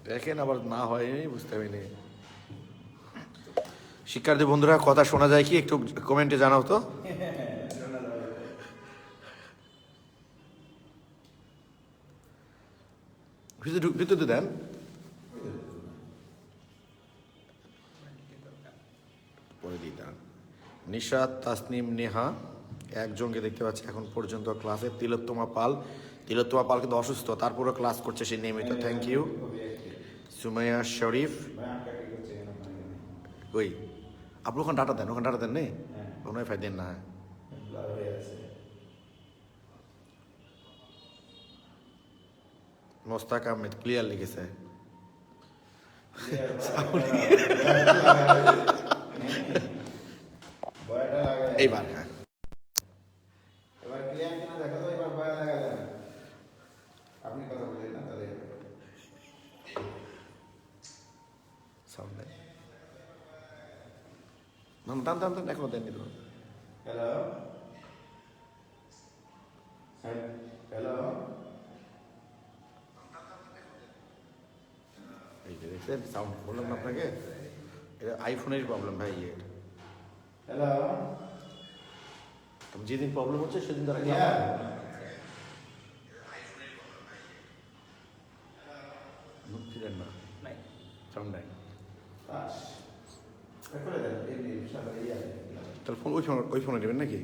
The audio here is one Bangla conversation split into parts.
দেখেন আবার না হয় বুঝতে পারিনি। শিক্ষার্থী বন্ধুরা কথা শোনা যায় কি একটু কমেন্টে জানাও তো। ভিতরে দেন। পরে দিই দাঁড়ান। নিশাত, তাসনিম, নেহা একজনকে দেখতে পাচ্ছি এখন পর্যন্ত ক্লাসে। তিলোত্তমা পাল কিন্তু অসুস্থ, তারপরে ক্লাস করছে সে নিয়মিত। Thank you. সুমাইয়া শরীফ, ওই আপনি ওখানে ডাটা দেন নেই ওখানে ফাই দেন না। মোস্তাক আহমেদ ক্লিয়ার লিখেছে। এইবার হ্যাঁ টান এখনো দেননি তো। হ্যালো হ্যালো, এই যে দেখছেন সাউন্ড বললাম না আপনাকে, এটা আইফোনের প্রবলেম ভাই। হ্যালো, যেদিন প্রবলেম হচ্ছে সেদিন তারা ছিলেন না সাউন্ড নাই। তাহলে ফোন ওই ফোনে নেবেন নাকি?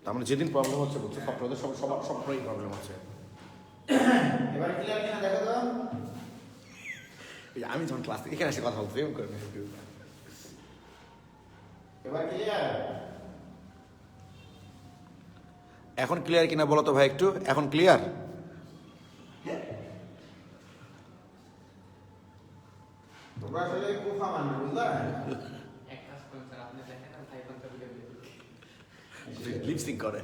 তার মানে যেদিন প্রবলেম হচ্ছে বুঝছো সফটওয়্যার সবটাই প্রবলেম হচ্ছে। এবার ক্লিয়ার কিনা দেখো তো। আমি যখন ক্লাস এখানে এসে কথা বলতে এরকম করে এবার ক্লিয়ার? এখন ক্লিয়ার কিনা বলো তো ভাই একটু। এখন ক্লিয়ার? তোমরা আসলে কুফা মানে বুঝলা? লিপসিং করে।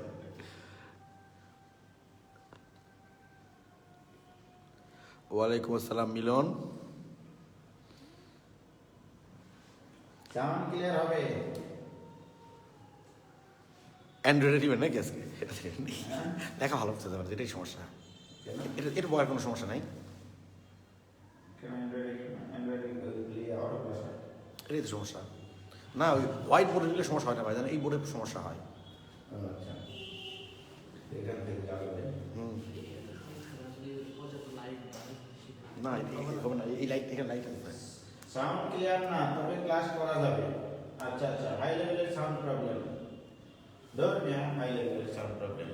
ওয়ালাইকুম আসসালাম মিলন। সাউন্ড ক্লিয়ার হবে? অ্যান্ড্রয়েডে দিবেন নাকি আজকে? দেখা ভালো হচ্ছে তোমার, এটাই সমস্যা। এটা বলার কোনো সমস্যা নাই, এটাই তো সমস্যা। না ওই হোয়াইট বোর্ডে দিলে সমস্যা হয় না ভাই, জানেন এই বোর্ডে সমস্যা হয়। না হবে না, এই লাইট এখানে লাইট আছে। সাউন্ড ক্লিয়ার না, তবে ক্লাস করা যাবে। আচ্ছা আচ্ছা, হাই লেভেলের সাউন্ড প্রবলেম। ধরুন হাই লেভেলের সাউন্ড প্রবলেম।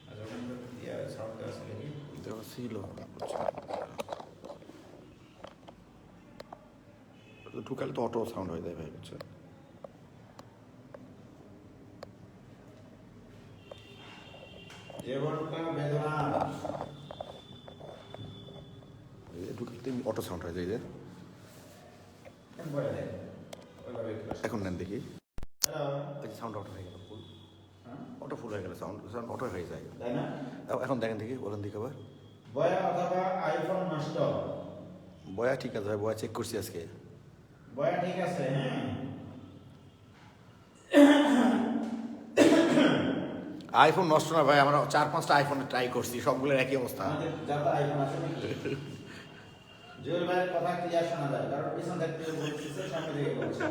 আচ্ছা, ওখানে ক্লিয়ার সাউন্ড আসলে কি দেখো ছিল ঢুকালে তো অটো সাউন্ড হয়ে যায় ভাই, বুঝছো? জীবনটা বেদনা। ঢুকালে অটো সাউন্ড হয়ে যায় যে। এখন নেন দেখি, সাউন্ড অটো হয়ে গেল, ফুল অটো ফুল হয়ে গেল, সাউন্ড অটো হয়ে যায়। এখন দেখেন দেখি, বলেন দেখি আবার। বয়া অথবা আইফোন নষ্ট? বয়া ঠিক আছে ভাই, বয়া চেক করছি আজকে, বয়া ঠিক আছে। হ্যাঁ, আইফোন নষ্ট না ভাই, আমরা 4-5টা আইফোন ট্রাই করছি, সবগুলোর একই অবস্থা। আমাদের যাতে আইফোন আছে নাকি? জুয়েল ভাইয়ের কথা ক্লিয়ার শোনা যায়, কারণ পিছন থেকে বলতেছে, সামনে থেকে বলছে,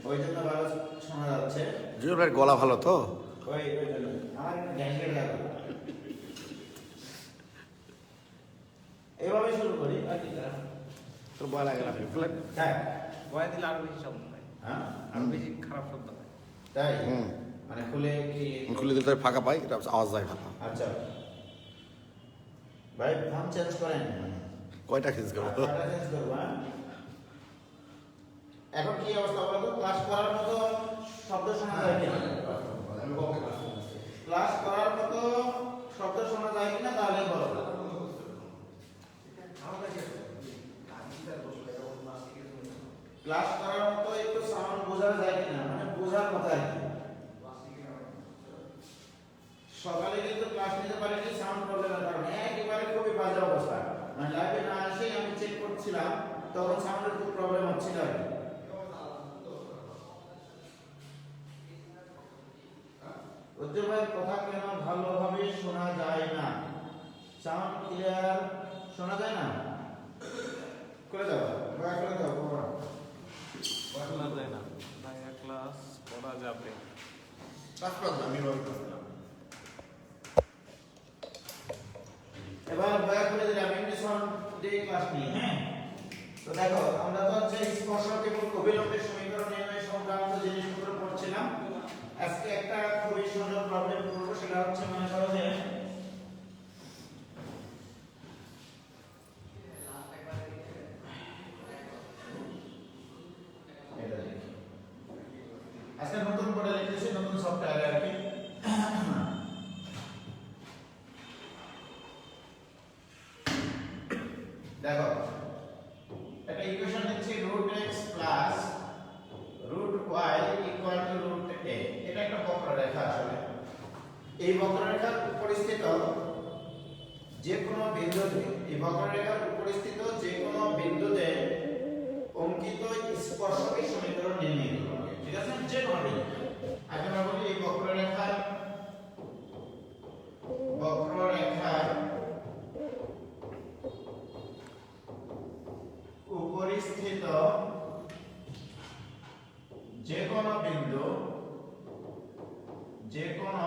ওই জন্য ভালো শোনা যাচ্ছে। জুয়েল ভাইয়ের গলা ভালো তো? ওই জন্য আমার গ্যাংকের গেল। এভাবে শুরু করি আর কি করা? তোর বয়া লাগে না হ্যাঁ, বয়া দিলে আরো বেশি শব্দ হয়, হ্যাঁ আরো বেশি খারাপ শব্দ হয়। তাই? মানে খুলে কি? খুলে দিলে তার ফাঁকা পাই, এটা আওয়াজ যায় ভালো। আচ্ছা ভাই, ফোন চেঞ্জ করেন। কয়টা খেজ করবো? চেঞ্জ করবো। এখন কি অবস্থা বলো তো? ক্লাস করার মতো শব্দ শোনা যায় কিনা? ক্লাস করার মতো শব্দ শোনা যায় কিনা তাহলে বলো। ক্লাস করার মতো একটু সাউন্ড বোঝা যায় কিনা, মানে বোঝার কথা আর কি। সকালে কিন্তু ক্লাস নিতে পারিনি সাউন্ড প্রবলেমের কারণে, একেবারে খুবই বাজে অবস্থা। মানে লাইভে না এসেই আমি চেক করছিলাম, তখন সাউন্ডের খুব প্রবলেম হচ্ছিল আর কি। উজ্জ্বল ভাইয়ের কথা কেন ভালোভাবে শোনা যায় না? সাউন্ড ক্লিয়ার শোনা যায় না? করে দাও, দয়া করে দাও বাবা। শোনা যায় না ভাইয়া, ক্লাস করা যাবে? ক্লাস করলাম আমি বলতেছিলাম। এবার দয়া করে দিলাম ইন্ডিসন দিয়ে ক্লাস নিয়ে, হ্যাঁ? তো দেখো আমরা তো হচ্ছে স্পর্শক এবং অবিলম্বের সমীকরণ নির্ণয় সংক্রান্ত জিনিসপত্র পড়ছিলাম। আজকে একটা খুবই সহজ প্রবলেম করব, সেটা হচ্ছে মনে করো যে আজকে নতুন করে লিখতেছি, নতুন সফটওয়্যারে আর কি। দেখো একটা ইকুয়েশন দিচ্ছি √x √y √a। এটা একটা বক্ররেখা আসলে। এই বক্ররেখার উপরিস্থিত যে কোনো বিন্দুতে, এই বক্ররেখার উপরিস্থিত যে কোনো বিন্দুতে অঙ্কিত স্পর্শকের সমীকরণ নির্ণয় করতে হবে, ঠিক আছে? যে কোনো বিন্দুতে। আগে আমরা বলি এই বক্ররেখার উপরিস্থিত যে কোনো বিন্দু, যে কোনো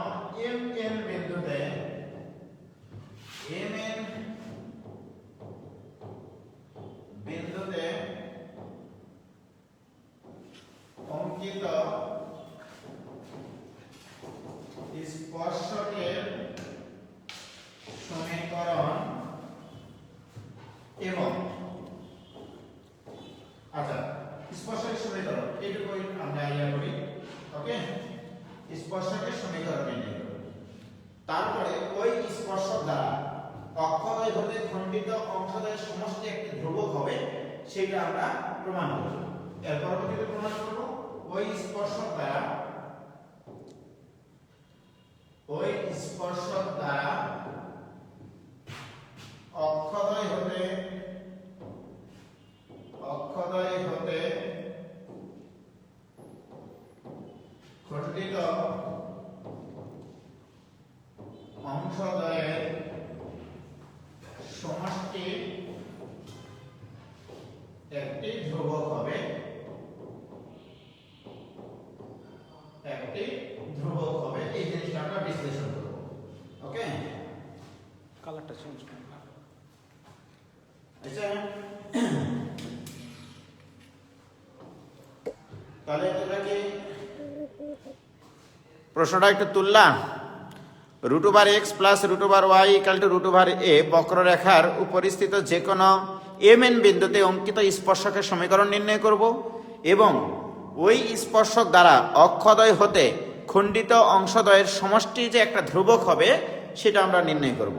mn বিন্দুতে mn বিন্দুতে অঙ্কিত স্পর্শকের সমীকরণ এবং আচ্ছা স্পর্শকের সমীকরণ এইটুকুই আমরা ইয়া করি, ওকে? স্পর্শকের সমীকরণ নির্ণয় করি। তারপরে ওই স্পর্শক দ্বারা অক্ষদ্বয় হতে খণ্ডিত অংশদ্বয়ের সমষ্টি একটি ধ্রুবক হবে, সেটা আমরা প্রমাণ করব। এর পরবর্তীতে প্রমাণ করব ওই স্পর্শক দ্বারা অক্ষদ্বয় হতে খণ্ডিত অংশদ্বয়ের সমষ্টি একটি ধ্রুবক হবে, এই জিনিসটা আমরা বিশ্লেষণ করব, ওকে? কালারটা চেঞ্জ করুন। আচ্ছা তাহলে তোমরা কি প্রশ্নটা একটু তুললাম? √x √y √a বক্ররেখার উপরিস্থিত যে কোনো mn বিন্দুতে অঙ্কিত স্পর্শকের সমীকরণ নির্ণয় করব এবং ওই স্পর্শক দ্বারা অক্ষদ্বয় হতে খণ্ডিত অংশদ্বয়ের সমষ্টি যে একটা ধ্রুবক হবে, সেটা আমরা নির্ণয় করব,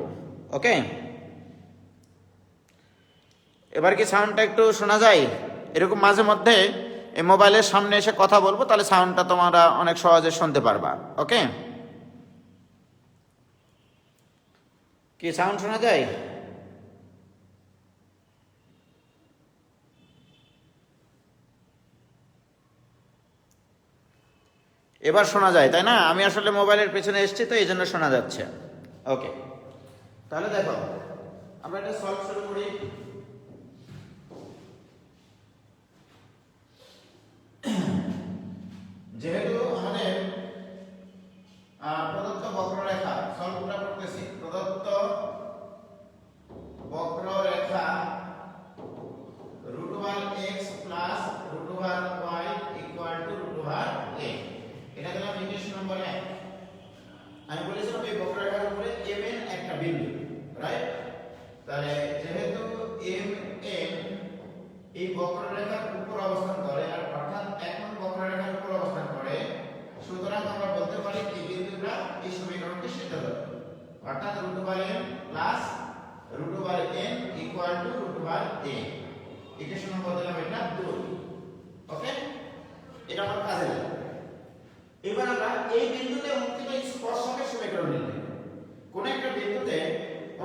ওকে? এবার কি সাউন্ডটা একটু শোনা যায়? এরকম মাঝে মধ্যে এই মোবাইলের সামনে এসে কথা বলবো, তাহলে সাউন্ডটা তোমরা অনেক সহজে শুনতে পারবা, ওকে? কি সাউন্ড শোনা যায়? এবার শোনা যায়, তাই না? আমি আসলে মোবাইলের পেছনে এসেছি তো এই জন্য শোনা যাচ্ছে, ওকে? তাহলে দেখো আমরা এটা সলভ শুরু করি। যেহেতু আমাদের প্রদত্ত বক্ররেখা সলভটা করতেছি, প্রদত্ত বক্ররেখা √x √y √a, এটা দিলাম ইকুয়েশন নম্বর 1। আমি বলেছিলাম এই বক্ররেখার উপরে mn একটা বিন্দু, রাইট? তাহলে যেহেতু mn এই বক্ররেখার উপর অবস্থান করে, আর অর্থাৎ এখন বক্ররেখার উপর অবস্থান করে, সুতরাং আমরা বলতে পারি এই বিন্দুটা এই সমীকরণকে সিদ্ধ করে, অর্থাৎ √m √n √a। Equation number দিলাম এটা 2, ওকে? এটা আমার কাজে লাগবে। এবার আমরা এই বিন্দুতে অঙ্কিত স্পর্শকের সমীকরণ নির্ণয় করব। কোন একটা বিন্দুতে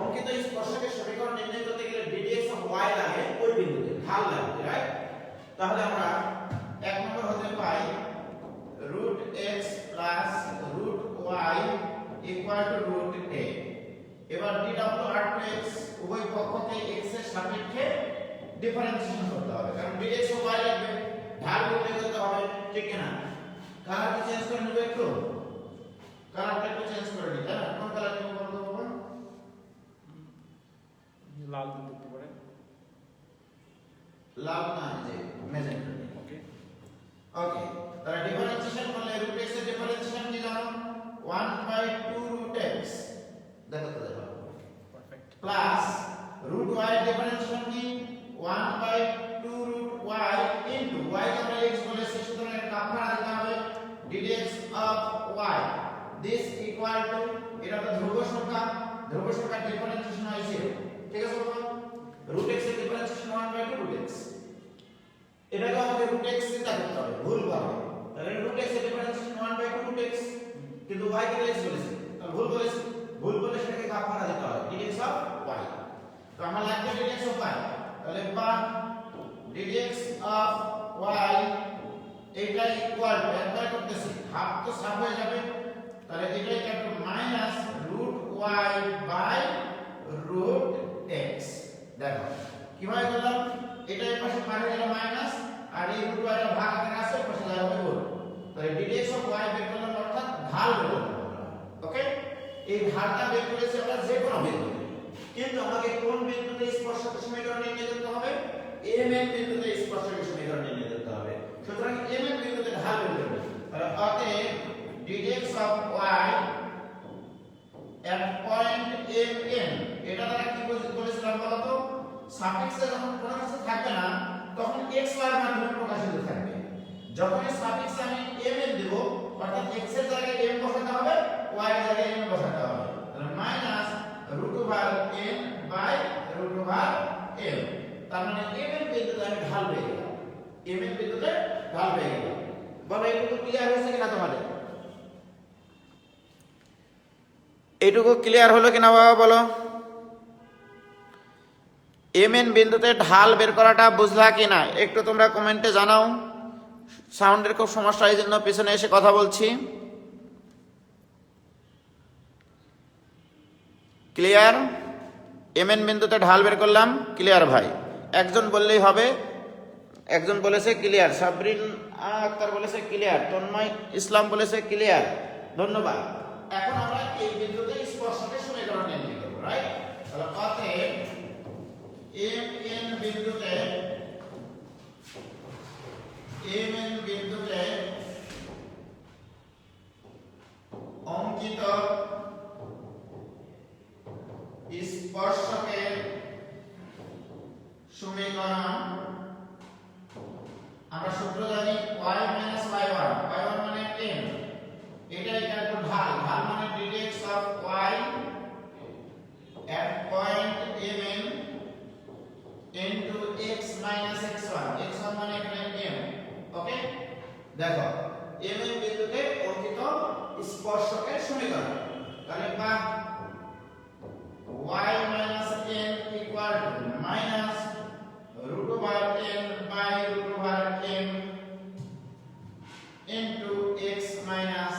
অঙ্কিত স্পর্শকের সমীকরণ নির্ণয় করতে গেলে ddx অফ y লাগে, ওই বিন্দুতে ঢাল লাগবে, রাইট? তাহলে আমরা এক নম্বর হতে পাই √x √y √a। এবার d r2x উভয় পক্ষকে x এর সাপেক্ষে ডিফারেন্সিয়েশন করতে হবে, কারণ dx ও y লাগবে, ঢাল বের করতে হবে, ঠিক না? কালারটা চেঞ্জ করে নেব একটু, কালারটা একটু চেঞ্জ করে নিই, তাই না? কোন কালার নিব বলতো বাবা? লাল দিতে দিতে পারে। লাল না, যে ম্যাজেন্টা। ওকে ওকে, তাহলে ডিফারেন্সিয়েশন করলে রুট x এর ডিফারেন্সিয়েশন কি জানো? 1/2 রুট x, দেখো তো দেখো, পারফেক্ট। প্লাস রুট y এর ডিফারেন্সিয়েশন কি? 1/2 রুট y ইনটু y কে আমরা x বলেছি, সুতরাং এর কাপড়া দিতে হবে ddx of y, this equal to, এটা তো ধ্রুব সংখ্যা ডিফারেন্সিয়েশন হয় 0, ঠিক আছে বাবা? রুট x এর ডিফারেন্সিয়েশন 1/2 রুট x, এটাকে আমাদের রুট x চিন্তা করতে হবে, ভুল পাবে। তাহলে রুট x এর ডিফারেন্সিয়েশন 1/2 রুট x, কিন্তু y কে x বলেছি, তাহলে ভুল বলে সেটাকে কাপড়া দিতে হবে ddx অফ y। তো আমরা লাগবে ddx অফ y, তাহলে বা ddx অফ y এটা ইকুয়াল টু, একবার করতেছি, হাফ তো সাফ হয়ে যাবে, তাহলে এটা equal to minus root y by root x। দেখো কিভাবে করলাম, এটা এই পাশে বাইরে গেল মাইনাস, আর এই রুট y এর ভাগ এখানে আছে, পাশে যাবে গুণ, তাহলে ddx অফ y বের করলাম, অর্থাৎ ঢাল বের করলাম। ওকে, এই ঢালটা বের করেছি আমরা যে কোনো বিন্দুতে, কিন্তু আমাকে কোন বিন্দুতে স্পর্শকের সমীকরণ নির্ণয় করতে হবে? mn বিন্দুতে স্পর্শকের সমীকরণ নির্ণয় করতে হবে। সুতরাং mn বিন্দুতে ঢাল বের করব, তাহলে অতএব ddx of y at point mn, এটা দ্বারা কি বলেছিলাম বলো তো? সাফিক্সে যখন কোনো কিছু থাকবে না, তখন x y এর মাধ্যমে প্রকাশিত থাকবে। যখন সাফিক্সে আমি mn দেব, অর্থাৎ x এর জায়গায় m বসাতে হবে, y এর জায়গায় m বসাতে হবে, তাহলে minus root over n by root over m। তার মানে mn বিন্দুতে আমি ঢাল পেয়ে গেলাম, mn বিন্দুতে ঢাল পেয়ে গেলাম। বলো এইটুকু ক্লিয়ার হয়েছে কিনা তোমাদের? এইটুকু ক্লিয়ার হলো কিনা বাবা বলো? mn বিন্দুতে ঢাল বের করাটা বুঝলা কিনা একটু তোমরা কমেন্টে জানাও। সাউন্ডের খুব সমস্যা, এই জন্য পিছনে এসে কথা বলছি। ক্লিয়ার? mn বিন্দুতে ঢাল বের করলাম, ক্লিয়ার ভাই? একজন বললেই হবে, একজন বলেছে ক্লিয়ার, সাবরিন আক্তার বলেছে ক্লিয়ার, তন্ময় ইসলাম বলেছে ক্লিয়ার, ধন্যবাদ। এখন আমরা এই বিন্দুতে স্পর্শকের সমীকরণ নির্ণয় করব, রাইট? তাহলে অতএব mn বিন্দুতে অঙ্কিত স্পর্শকের সমীকরণ, আমরা সূত্র জানি y y1 মানে m, এটা ইকুয়াল টু ঢাল মানে ddx of y at point mn into x minus x1 মানে এখানে m। ওকে, দেখো mn বিন্দুতে অঙ্কিত স্পর্শকের সমীকরণ, তাহলে বা y minus n equal to minus root over n by root over m into x minus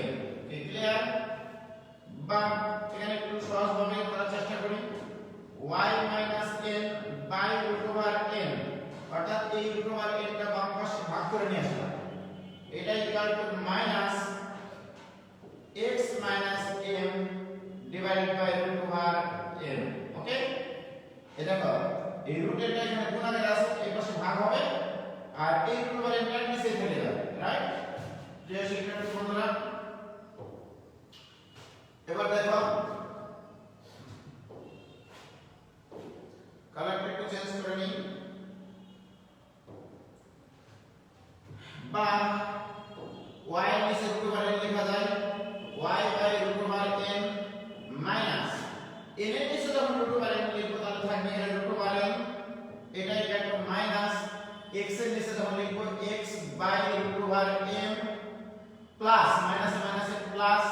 m। Clear? বা এখানে একটু সহজভাবে করার চেষ্টা করি, y minus n by root over n, অর্থাৎ এই root over n টা বাম পাশে ভাগ করে নিয়ে আসলাম, এটা equal to minus x minus m divided by root over m। ওকে, এটা দেখো এই রুট এর এখানে গুণাকার আছে, এই পাশে ভাগ হবে, আর এই রুট ওভার n টা নিচে চলে যাবে, রাইট? যে শিক্ষার্থী বন্ধুরা, এবার দেখো কালারটা একটু চেঞ্জ করে নিই, বা y এর নিচে রুট ওভার n লেখা যায় y by root over n minus n এর নিচে যখন রুট ওভার n লিখবো তাহলে থাকবে এর রুট ওভার n, এটা একটা মাইনাস x এর নিচে যখন লিখবো x by root over m plus minus minus plus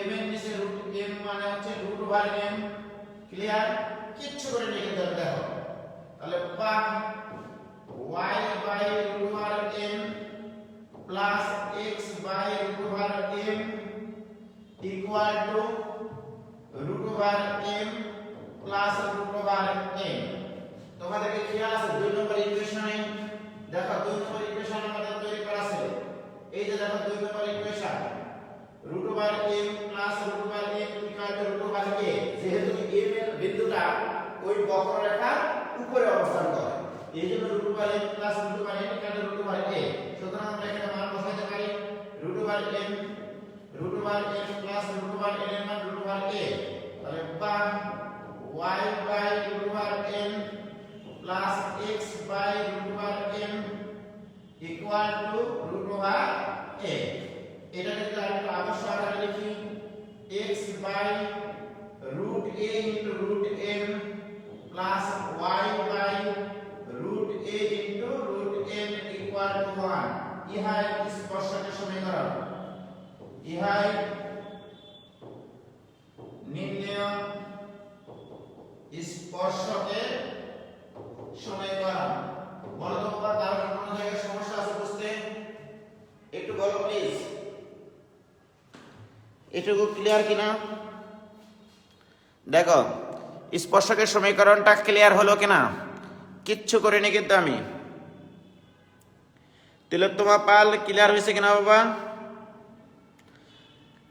m এর নিচে রুট m মানে হচ্ছে রুট ওভার m। ক্লিয়ার? কিচ্ছু করে লিখে দেব, দেখো তাহলে বা y by root over m plus x by root over m equal to root over m plus root over m। তোমাদের কি খেয়াল আছে 2 নম্বর ইকুয়েশনে দেখো 2 নম্বর ইকুয়েশন আমাদের তৈরি করা আছে। এই যে দেখো 2 নম্বর equation root over m plus root over m equal to root over a। যেহেতু m এর বিন্দুটা ওই বক্ররেখার উপরে অবস্থান করে, এই জন্য root over m plus root over m equal to root over a। সুতরাং আমরা এখানে মান বসাইতে পারি root over m plus root over n এর মান রুট ওভার a। তাহলে বা y by root over m plus x by root over m equal to root over a। এটাকে যদি আরেকটু আদর্শ আকারে লিখি x by root a into root m plus y by root a into root m equal to 1। ইহাই স্পর্শকের সমীকরণ। ইহাই নির্ণয় স্পর্শকের সমীকরণ। বলো তো বাবা, কারো কোনো জায়গায় সমস্যা আছে বুঝতে? একটু বলো প্লিজ। এটুকু ক্লিয়ার কিনা? দেখো স্পর্শকের সমীকরণটা ক্লিয়ার হলো কিনা? কিচ্ছু করিনি কিন্তু আমি। তিলোত্তমা পাল ক্লিয়ার হয়েছে কিনা বাবা?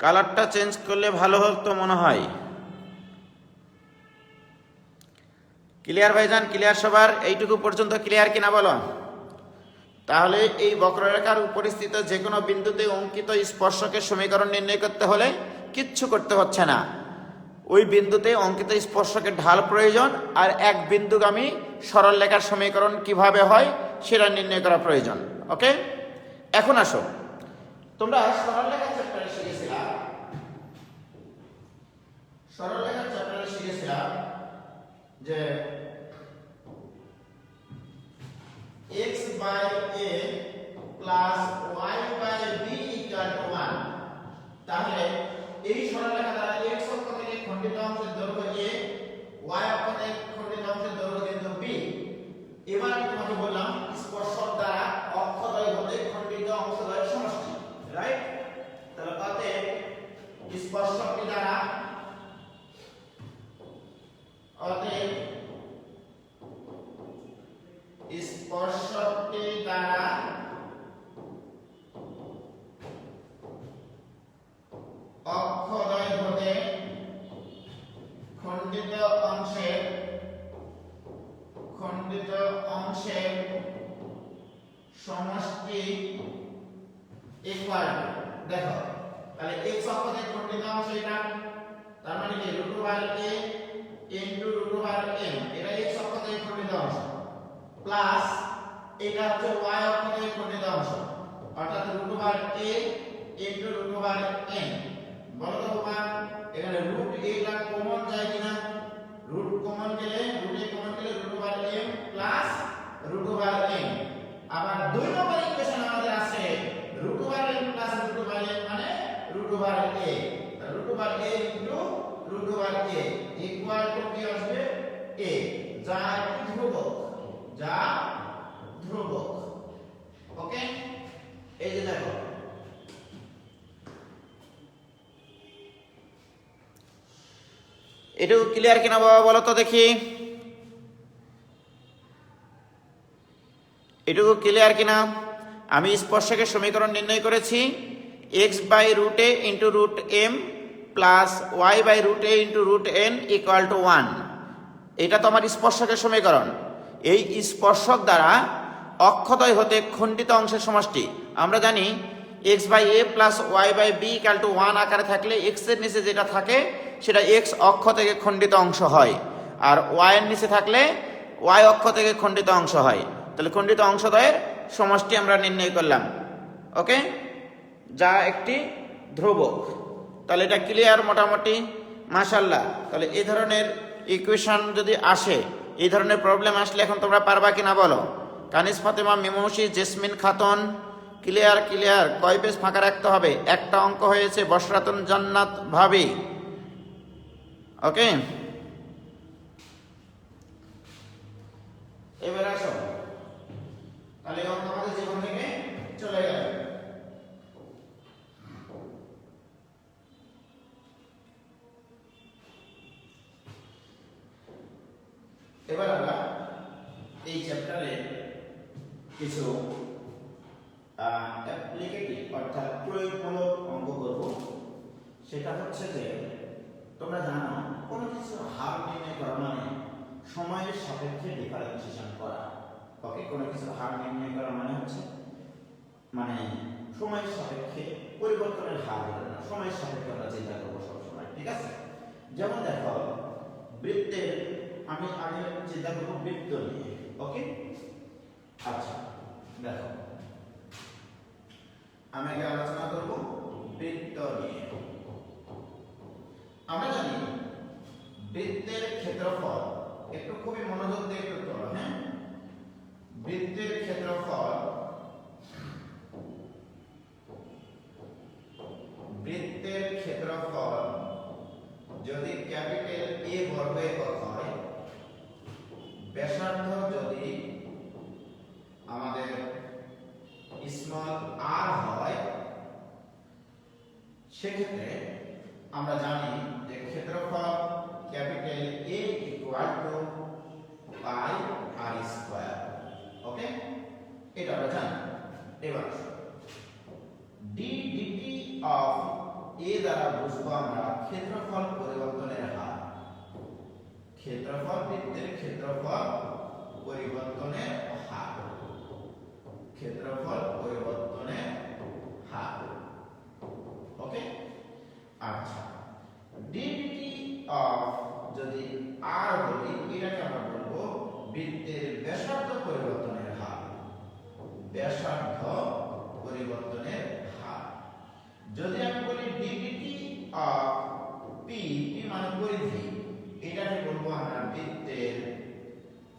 কালারটা চেঞ্জ করলে ভালো হতো মনে হয়। ক্লিয়ার ভাইজান? ক্লিয়ার সবার? এইটুকু পর্যন্ত ক্লিয়ার কিনা বলো? তাহলে এই বক্ররেখার উপরিস্থিত যে কোনো বিন্দুতে অঙ্কিত স্পর্শকের সমীকরণ নির্ণয় করতে হলে কিচ্ছু করতে হচ্ছে না। ওই বিন্দুতে অঙ্কিত স্পর্শকের ঢাল প্রয়োজন, আর এক বিন্দুগামী সরল রেখার সমীকরণ কিভাবে হয় সেটা নির্ণয় করা প্রয়োজন। ওকে, এখন আসো, তোমরা সরল রেখার চ্যাপ্টারে শিখেছিলাম, যে x by a plus y by b equal to 1। তাহলে এই সরলরেখা দ্বারা x অক্ষ থেকে খণ্ডিত অংশের দৈর্ঘ্য a, y অক্ষ থেকে খণ্ডিত অংশের দৈর্ঘ্য কিন্তু b। এবার আমি তোমাকে বললাম স্পর্শক দ্বারা অক্ষদ্বয় হতে খণ্ডিত অংশদ্বয়ের সমষ্টি, রাইট? তাহলে অতএব স্পর্শকটি দ্বারা অক্ষদ্বয় হতে খণ্ডিত অংশের সমষ্টি ইকুয়াল টু, দেখো তাহলে x অক্ষ থেকে খণ্ডিত অংশ এটা, তার মানে কি root over a into root over m, এটা x অক্ষ থেকে খণ্ডিত অংশ, প্লাস এটা হচ্ছে y অক্ষ থেকে খণ্ডিত অংশ, অর্থাৎ root over a into root over m। বলো তো বাবা, এখানে রুট a টা কমন যায় কিনা? রুট কমন গেলে root over m plus root over m। আবার 2 নম্বর ইকুয়েশন আমাদের আছে root over m plus root over m মানে root over a। Root over a into root over a equal to কি আসবে? a, যা একটি ধ্রুবক। ওকে, এই যে দেখো এটুকু ক্লিয়ার কিনা বাবা বলো তো দেখি? এটুকু ক্লিয়ার কিনা? আমি স্পর্শকের সমীকরণ নির্ণয় করেছি x by root a into root m plus y by root a into root n equal to 1। এটা তো আমার স্পর্শকের সমীকরণ। এই স্পর্শক দ্বারা অক্ষদ্বয় হতে খণ্ডিত অংশের সমষ্টি আমরা জানি x by a plus y by b equal to 1 আকারে থাকলে x এর নিচে যেটা থাকে সেটা x অক্ষ থেকে খণ্ডিত অংশ হয়, আর y এর নিচে থাকলে y অক্ষ থেকে খণ্ডিত অংশ হয়। তাহলে খণ্ডিত অংশদ্বয়ের সমষ্টি আমরা নির্ণয় করলাম। ওকে, যা একটি ধ্রুবক। তাহলে এটা ক্লিয়ার মোটামুটি? মাশাআল্লাহ। তাহলে এই ধরনের ইকুয়েশন যদি আসে, এই ধরনের প্রবলেম আসলে এখন তোমরা পারবা কিনা বলো? কানিস ফাতেমা, মিমৌসি, জেসমিন খাতুন, ক্লিয়ার? কয় পেজ ফাঁকা রাখতে হবে? একটা অঙ্ক হয়েছে বশরাতুন জান্নাত ভাবি। ওকে, এবার আসো, তাহলে অঙ্ক আমাদের জীবন থেকে চলে গেল। এবার আমরা এই চ্যাপ্টারে কিছু অ্যাপ্লিকেটিভ অর্থাৎ প্রয়োগমূলক অঙ্ক করব। সেটা হচ্ছে যে তোমরা জানো কোনো কিছু হার নির্ণয় করা মানে সময়ের সাপেক্ষে ডিফারেন্সিয়েশন করা। ওকে, কোনো কিছু হার নির্ণয় করা মানে হচ্ছে মানে সময়ের সাপেক্ষে পরিবর্তনের হার ধরে না, সময়ের সাপেক্ষে আমরা চিন্তা করবো সবসময়, ঠিক আছে? যেমন দেখো বৃত্তের, আমি আগে চিন্তা করবো বৃত্ত নিয়ে। ওকে, আচ্ছা দেখো আমি আগে আলোচনা করব বৃত্ত নিয়ে। আমরা জানি বৃত্তের ক্ষেত্রফল, একটু খুবই মনোযোগ দিয়ে একটু করো, হ্যাঁ? বৃত্তের ক্ষেত্রফল যদি ক্যাপিটাল এ বর্গ একক হয়, ব্যাসার্ধ যদি আমাদের স্মল আর হয়, সেক্ষেত্রে আমরা জানি যে ক্ষেত্রফল capital A equal to pi r square. Okay, এটা আমরা জানি। এবার ডি ডিটি অফ এ দ্বারা বুঝবো আমরা ক্ষেত্রফল পরিবর্তনের হার। ক্ষেত্রফল বৃত্তের ক্ষেত্রফল পরিবর্তনের হার, ক্ষেত্রফল পরিবর্তনের হার। ওকে, আচ্ছা ডিটি অফ যদি আর বলি, এটাকে আমরা বলবো বৃত্তের ব্যাসার্ধ পরিবর্তনের হার, ব্যাসার্ধ পরিবর্তনের হার। যদি আমি বলি ডিটি অফ পি, পি মানে পরিধি, এটাকে বলবো আমরা বৃত্তের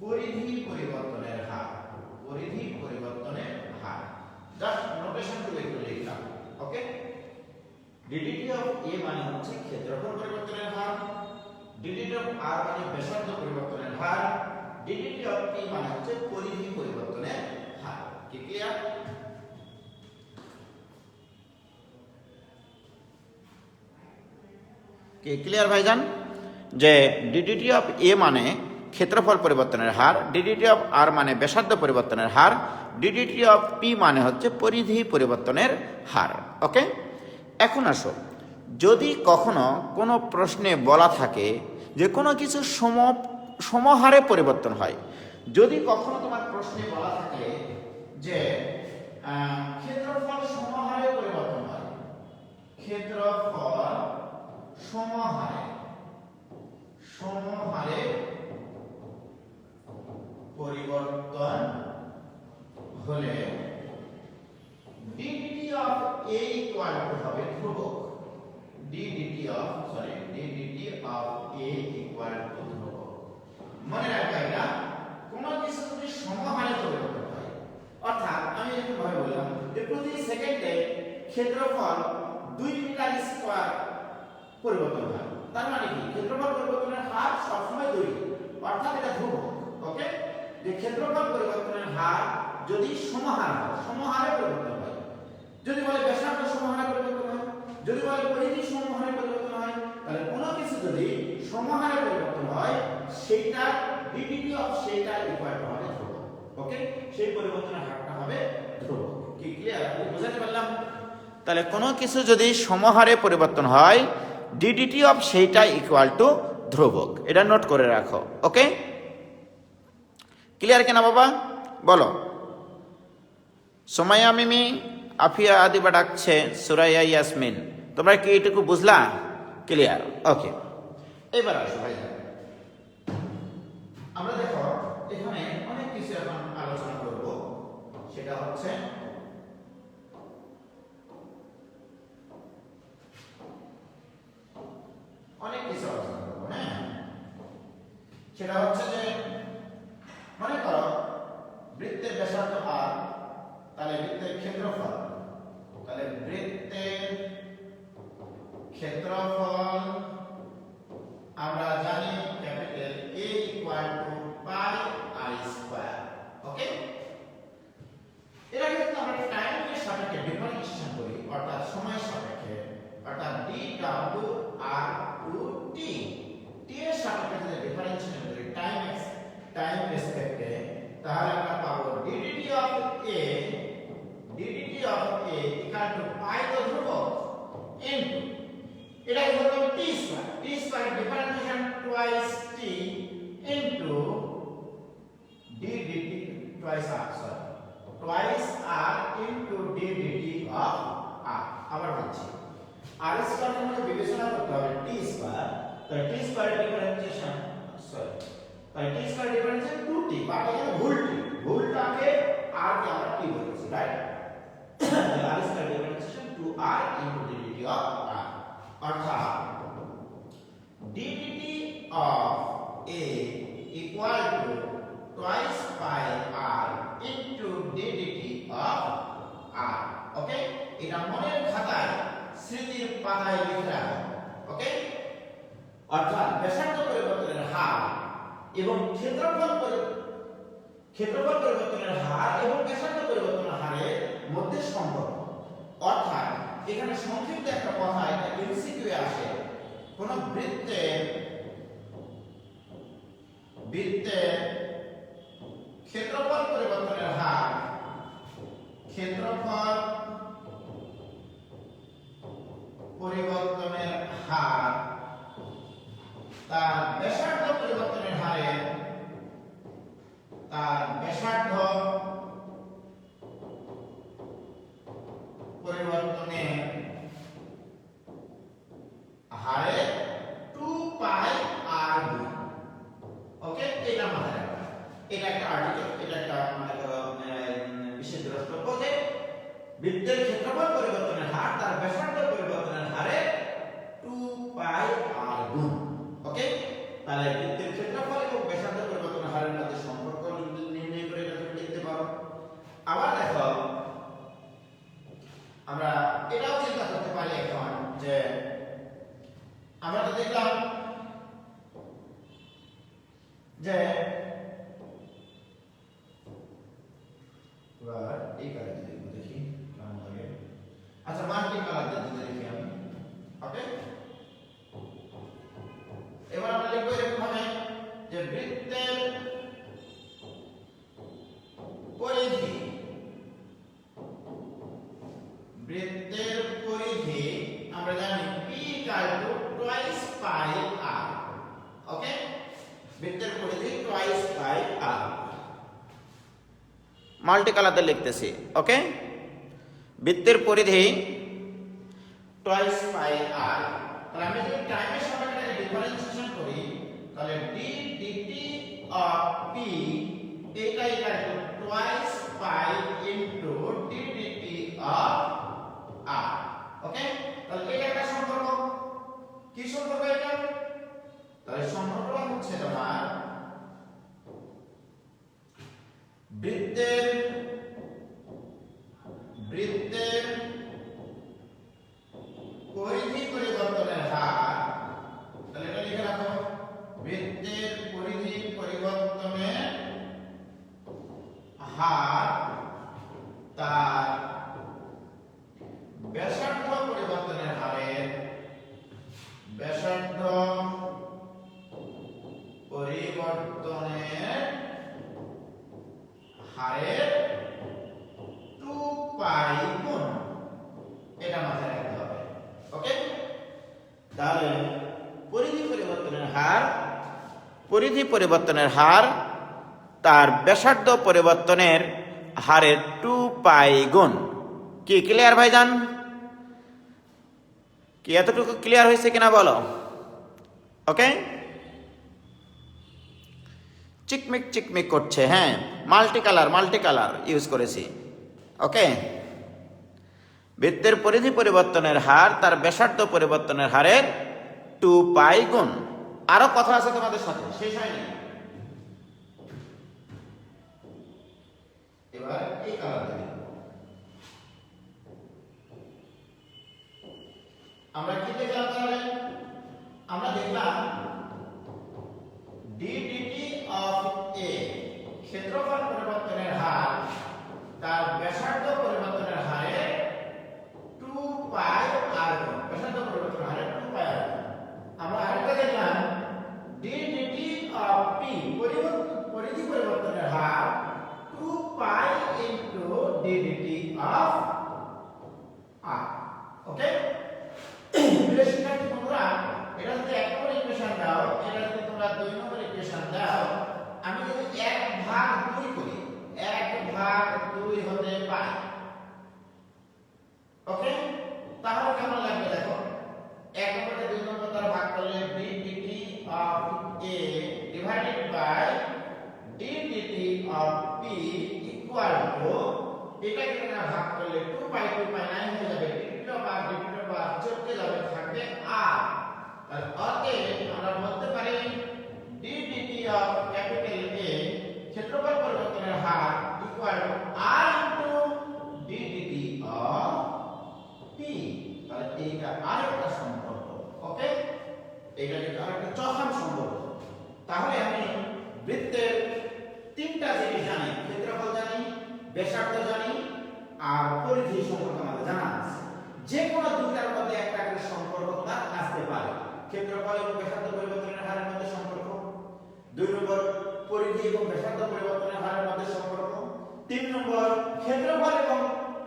পরিধি পরিবর্তনের হার, পরিধি পরিবর্তনের হার। জাস্ট নোটেশনগুলো একটু লিখলাম। ওকে, ডিডিটি অফ এ মানে হচ্ছে ক্ষেত্রফল পরিবর্তনের হার, ডিডিটি অফ আর মানে ব্যাসার্ধ পরিবর্তনের হার, ডিডিটি অফ পি মানে হচ্ছে পরিধি পরিবর্তনের হার। কি ক্লিয়ার? কি ক্লিয়ার ভাইজান? যে ডিডিটি অফ এ মানে ক্ষেত্রফল পরিবর্তনের হার, ডিডিটি অফ আর মানে ব্যাসার্ধ পরিবর্তনের হার, ডিডিটি অফ পি মানে হচ্ছে পরিধি পরিবর্তনের হার। ওকে, এখন আসো, যদি কখনো কোনো প্রশ্নে বলা থাকে যে কোনো কিছু সমহারে পরিবর্তন হয়, যদি কখনো তোমার প্রশ্নে বলা থাকে যে ক্ষেত্রফল সমহারে পরিবর্তন হয়, ক্ষেত্রফল সমহারে পরিবর্তন হলে DDT of A equal two হবে ধ্রুবক, DDT of A equal two ধ্রুবক। মনে রাখবে এটা, কোনো কিছু যদি সমহারে পরিবর্তন হয়, অর্থাৎ আমি একটু ভাবে বললাম যে প্রতি সেকেন্ডে ক্ষেত্রফল 2 মিটার স্কয়ার পরিবর্তন হয়, তার মানে কি ক্ষেত্রফল পরিবর্তনের হার সবসময় 2, অর্থাৎ এটা ধ্রুবক। ওকে, যে ক্ষেত্রফল পরিবর্তনের হার যদি সমহার হয়, সমহারে পরিবর্তন হয়, যদি বলে ব্যাসার্ধ সমহারে পরিবর্তন হয়, যদি বলে পরিধি সমহারে পরিবর্তন হয়, তাহলে কোনো কিছু যদি সমহারে পরিবর্তন হয়, সেইটা ডিডিটি অফ সেইটা ইকুয়াল টু হবে ধ্রুবক। ওকে, সেই পরিবর্তনের হারটা হবে ধ্রুবক। কি ক্লিয়ার? আপনি বুঝতে পারলাম? তাহলে কোনো কিছু যদি সমহারে পরিবর্তন হয়, ডিডিটি অফ সেইটা ইকুয়াল টু ধ্রুবক, এটা নোট করে রাখো। ওকে, ক্লিয়ার কিনা বাবা? বলো। সোমাইয়া মিমি, আফিয়া আদিবা ডাকছে, সুরাইয়া ইয়াসমিন, তোমরা কি এটুকু বুঝলা? ক্লিয়ার? ওকে, এবার আসো ভাই, আমরা দেখো এখানে অনেক কিছু এখন আলোচনা করব। সেটা হচ্ছে অনেক কিছু আলোচনা করব। হ্যাঁ, সেটা হচ্ছে যে মনে করো বৃত্তের ব্যাসার্ধ আর, তাহলে বৃত্তের ক্ষেত্রফল, তাহলে বৃত্তের ক্ষেত্রফল আমরা জানি capital A equal to pi r square. Okay, এটা কিন্তু আমরা টাইমের সাপেক্ষে ডিফারেন্সিয়েশন করি, অর্থাৎ সময়ের সাপেক্ষে, অর্থাৎ dw r টু t, t এর সাপেক্ষে যদি ডিফারেন্সিয়েশন করি time t square differentiation twice t into d dt twice r sorry twice r into d dt of r আবার বলছি r স্কয়ার এর মধ্যে বিবেচনা করতে হবে t স্কয়ার তাই t স্কয়ার ডিফারেন্সিয়েশন সরি তাই t square differentiation 2t but এখানে ভুলটাকে r কে আমরা t বলেছি right r square differentiation 2r into d dt of r অর্থাৎ d dt of a equal to twice pi r into d dt of r ওকে এটা মনের খাতায় স্মৃতির পাতায় লিখে রাখো ওকে অর্থাৎ ব্যাসার্ধ পরিবর্তনের হার এবং ক্ষেত্রফল পরিবর্তনের হার এবং ব্যাসার্ধ পরিবর্তনের হারের মধ্যে সম্পর্ক অর্থাৎ এখানে সংক্ষিপ্ত একটা কথা এটা এমসিকিউ এ আসে কোন বৃত্তের ক্ষেত্রফল পরিবর্তনের হার তার ব্যাসার্ধ পরিবর্তনের হারের হারে 2 পাই r গুণ ওকে এটা মাথায় রাখবা এটা একটা আর্টিকেল এটা একটা মনে করো বিশেষ দ্রষ্টব্য যে বৃত্তের ক্ষেত্রফল পরিবর্তনের হার তার ব্যাসার্ধ পরিবর্তনের হারে 2 পাই r গুণ ওকে তাহলে বৃত্তের ক্ষেত্রফল এবং ব্যাসার্ধ পরিবর্তনের হারের মধ্যে সম্পর্ক নির্ণয় করে এটা তুমি লিখতে পারো আবার দেখো আমরা এটাও চিন্তা করতে পারি এখন যে আমরা তো দেখলাম যে এবার এই কালার দেখি কেমন লাগে আচ্ছা মাল্টি কালার দেখি আমি ওকে এবার আমরা লিখব এরকম ভাবে যে বৃত্তের পরিধি আমরা জানি p twice pi r ওকে বৃত্তের পরিধি twice pi r মাল্টি কালারে লিখতেছি ওকে বৃত্তের পরিধি twice pi r তাহলে আমি যদি টাইমের সাপেক্ষে ডিফারেন্সিয়েশন করি তাহলে d dt of p এটা equal two twice pi into d dt of r ওকে তাহলে এটা একটা সম্পর্ক কি সম্পর্ক এটা তাহলে সম্পর্কটা হচ্ছে তোমার বৃত্তের পরিধি পরিবর্তনের হার তাহলে এটা লিখে রাখো বৃত্তের পরিধি পরিবর্তনের হার তার ব্যাসার্ধ পরিবর্তনের হারের 2 পাই গুণ এটা মাথায় রাখতে হবে ওকে তাহলে পরিধি পরিবর্তনের হার তার ব্যাসার্ধ পরিবর্তনের হারের 2 পাই গুণ কি ক্লিয়ার ভাইজান কি এতটুকু ক্লিয়ার হয়েছে কিনা বলো ওকে চিকমিক করছে হ্যাঁ মাল্টি কালার ইউজ করেছি ওকে বৃত্তের পরিধি পরিবর্তনের হার তার ব্যাসার্ধ পরিবর্তনের হারের 2 পাই গুণ আরো কথা আছে তোমাদের সাথে শেষ হয়নি এবার এই কালার দেখি আমরা কি দেখলাম তাহলে আমরা দেখলাম d dt of a ক্ষেত্রফল পরিবর্তনের হার তার ব্যাসার্ধ পরিবর্তনের হারে 2 পাই r গুণ ব্যাসার্ধ পরিবর্তনের হারে 2 পাই r আমরা আরেকটা দেখলাম d dt of p পরিধি পরিবর্তনের হার 2 পাই into d dt of r ওকে রিলেশনটা ওকে, তাহলে কেমন লাগবে দেখো, 1 নম্বর থেকে 2 নম্বর দ্বারা ভাগ করলে d dt of a divided by d dt of p equal to, এটা কি না ভাগ করলে 2 পাই 9 হয়ে যাবে, d পাওয়ার চলতে যাবে, থাকবে r। তাহলে অতএব আমরা বলতে পারি d dt of capital A ক্ষেত্রফল পরিবর্তনের হার equal to r into d dt of p। তাহলে এইটা আরেকটা সম্পর্ক। ওকে, এইটা কিন্তু আরেকটা চৌথাম সম্পর্ক। তাহলে আমি বৃত্তের তিনটা জিনিস জানি, ক্ষেত্রফল জানি, ব্যাসার্ধ জানি আর পরিধি সম্পর্কে আমাদের জানা আছে। যে কোনো দুইটার মধ্যে একটা করে সম্পর্ক তার আসতে পারে। ক্ষেত্রফল এবং ব্যাসার্ধ পরিবর্তনের হারের মধ্যে সম্পর্ক, 2 নম্বর পরিধি এবং ব্যাসার্ধ পরিবর্তনের হারের মধ্যে সম্পর্ক, 3 নম্বর ক্ষেত্রফল এবং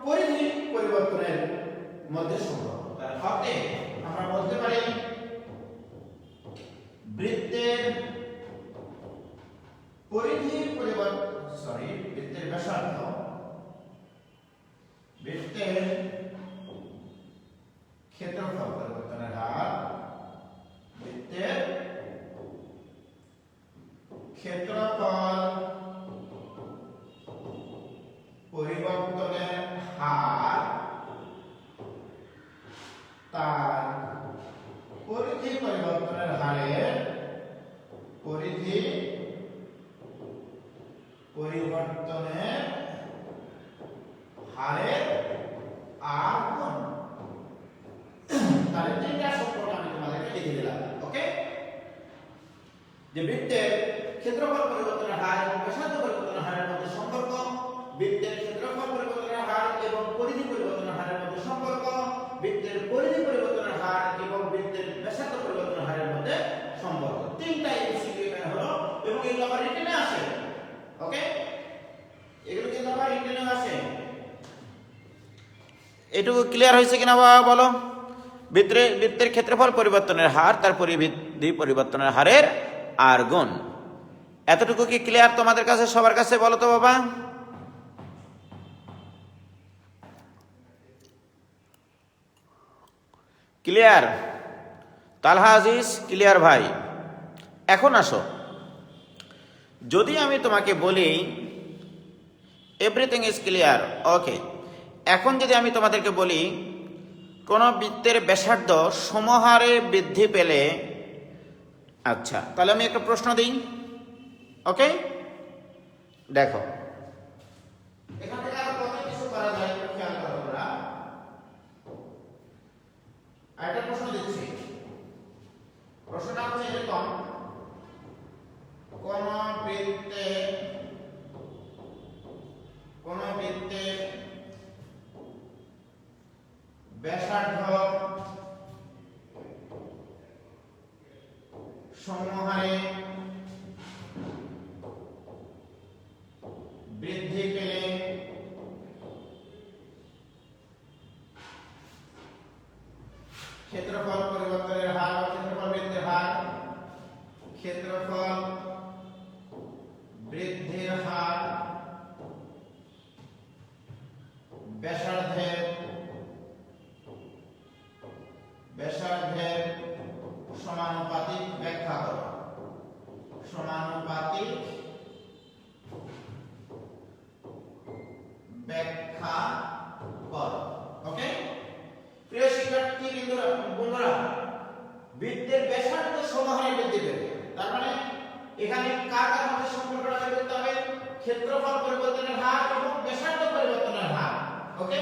পরিধি পরিবর্তনের মধ্যে সম্পর্ক। তার অর্থে আমরা বলতে পারি বৃত্তের পরিধি বৃত্তের ব্যাসার্ধ, বৃত্তের ক্ষেত্রফল পরিবর্তনের হার, বৃত্তের ক্ষেত্রফল পরিবর্তনের হার তার পরিধি পরিবর্তনের হারের আর গুণ। তাহলে তিনটা সম্পর্ক আমি তোমাদেরকে লিখে দিলাম। ওকে, যে বৃত্তের ক্ষেত্রফল পরিবর্তনের হার এবং ব্যাসার্ধ পরিবর্তনের হারের মধ্যে সম্পর্ক, বৃত্তের ক্ষেত্রফল পরিবর্তনের হার এবং পরিধি পরিবর্তনের হারের মধ্যে সম্পর্ক, বৃত্তের পরিধি পরিবর্তনের হার এবং বৃত্তের ব্যাসার্ধ পরিবর্তনের হারের মধ্যে সম্পর্ক। তিনটা এমসিকিউ এখানে হলো এবং এগুলো আবার রিটেনে আসে। ওকে, এগুলো কিন্তু আবার রিটেনে আসে। এটুকু ক্লিয়ার হয়েছে কিনা বাবা বলো? বৃত্তের ক্ষেত্রফল পরিবর্তনের হার তার পরিধি পরিবর্তনের হারের আর গুণ। এতটুকু কি ক্লিয়ার তোমাদের কাছে, সবার কাছে? বলো তো বাবা। ক্লিয়ার? তালহা আজিজ ক্লিয়ার ভাই? এখন আসো, যদি আমি তোমাকে বলি এভরিথিং ইজ ক্লিয়ার, ওকে, এখন যদি আমি তোমাদেরকে বলি কোন বৃত্তের ব্যাসার্ধ সমহারে বৃদ্ধি পেলে, আচ্ছা তাহলে আমি একটা প্রশ্ন দিই। ওকে, দেখো এখান থেকে আরো কত কিছু করা যায় একটু খেয়াল করো তোমরা। আরেকটা প্রশ্ন দিচ্ছি, প্রশ্নটা হচ্ছে এরকম, কোন বৃত্তের ব্যাসার্ধ সমহারে বৃদ্ধি পেলে ক্ষেত্রফল পরিবর্তনের হার বা ক্ষেত্রফল বৃদ্ধির হার, ক্ষেত্রফল বৃদ্ধির হার ব্যাসার্ধের সমানুপাতিক ব্যাখ্যা করো, সমানুপাতিক ব্যাখ্যা করো। ওকে, প্রিয় শিক্ষার্থী বন্ধুরা, বৃত্তের ব্যাসার্ধ সমহারে বৃদ্ধি পেবে, তার মানে এখানে কার কার মধ্যে সম্পর্কটা বের করতে হবে? ক্ষেত্রফল পরিবর্তনের হার এবং ব্যাসার্ধ পরিবর্তনের হার। ওকে,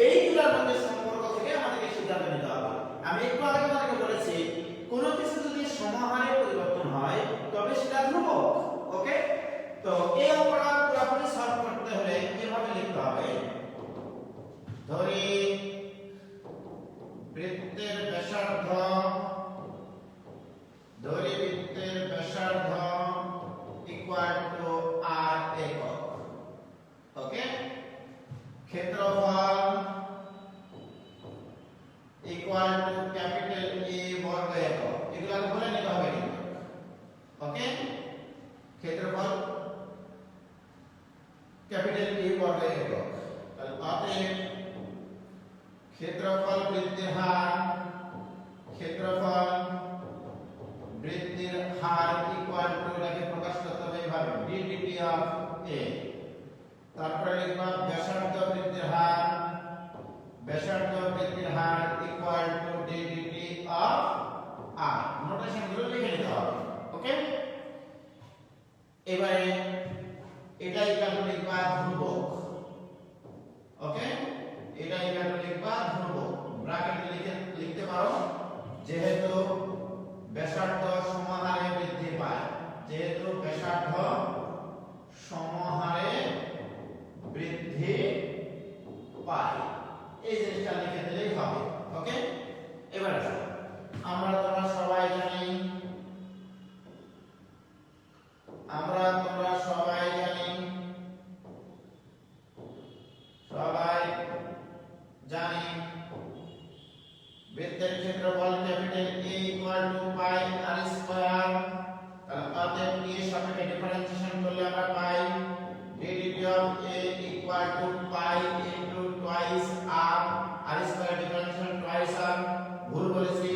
এইগুলোর মধ্যে সম্পর্ক থেকে আমাদেরকে সিদ্ধান্ত নিতে হবে। আমি একটু আগে তোমাদেরকে বলেছি কোনো কিছু যদি সমহারে পরিবর্তন হয় তবে সেটা ধ্রুবক। ওকে, তো এই অঙ্কটা পুরোপুরি সলভ করতে হলে কিভাবে লিখতে হবে? ধরি বৃত্তের ব্যাসার্ধ ইকুয়াল টু r একক। ওকে, ক্ষেত্রফল ইকুয়াল টু ক্যাপিটাল A বর্গ একক। এগুলো আগে বলে নিতে হবে কিন্তু। ওকে, ক্ষেত্রফল ক্যাপিটাল A বর্গ একক। তাহলে অতএব পাই আর স্কয়ার, তাহলে অতএব টি এর সাপেক্ষে ডিফারেন্সিয়েশন করলে আমরা পাই ddt of a equal to pi into twice r square differentiation twice r, ভুল বলেছি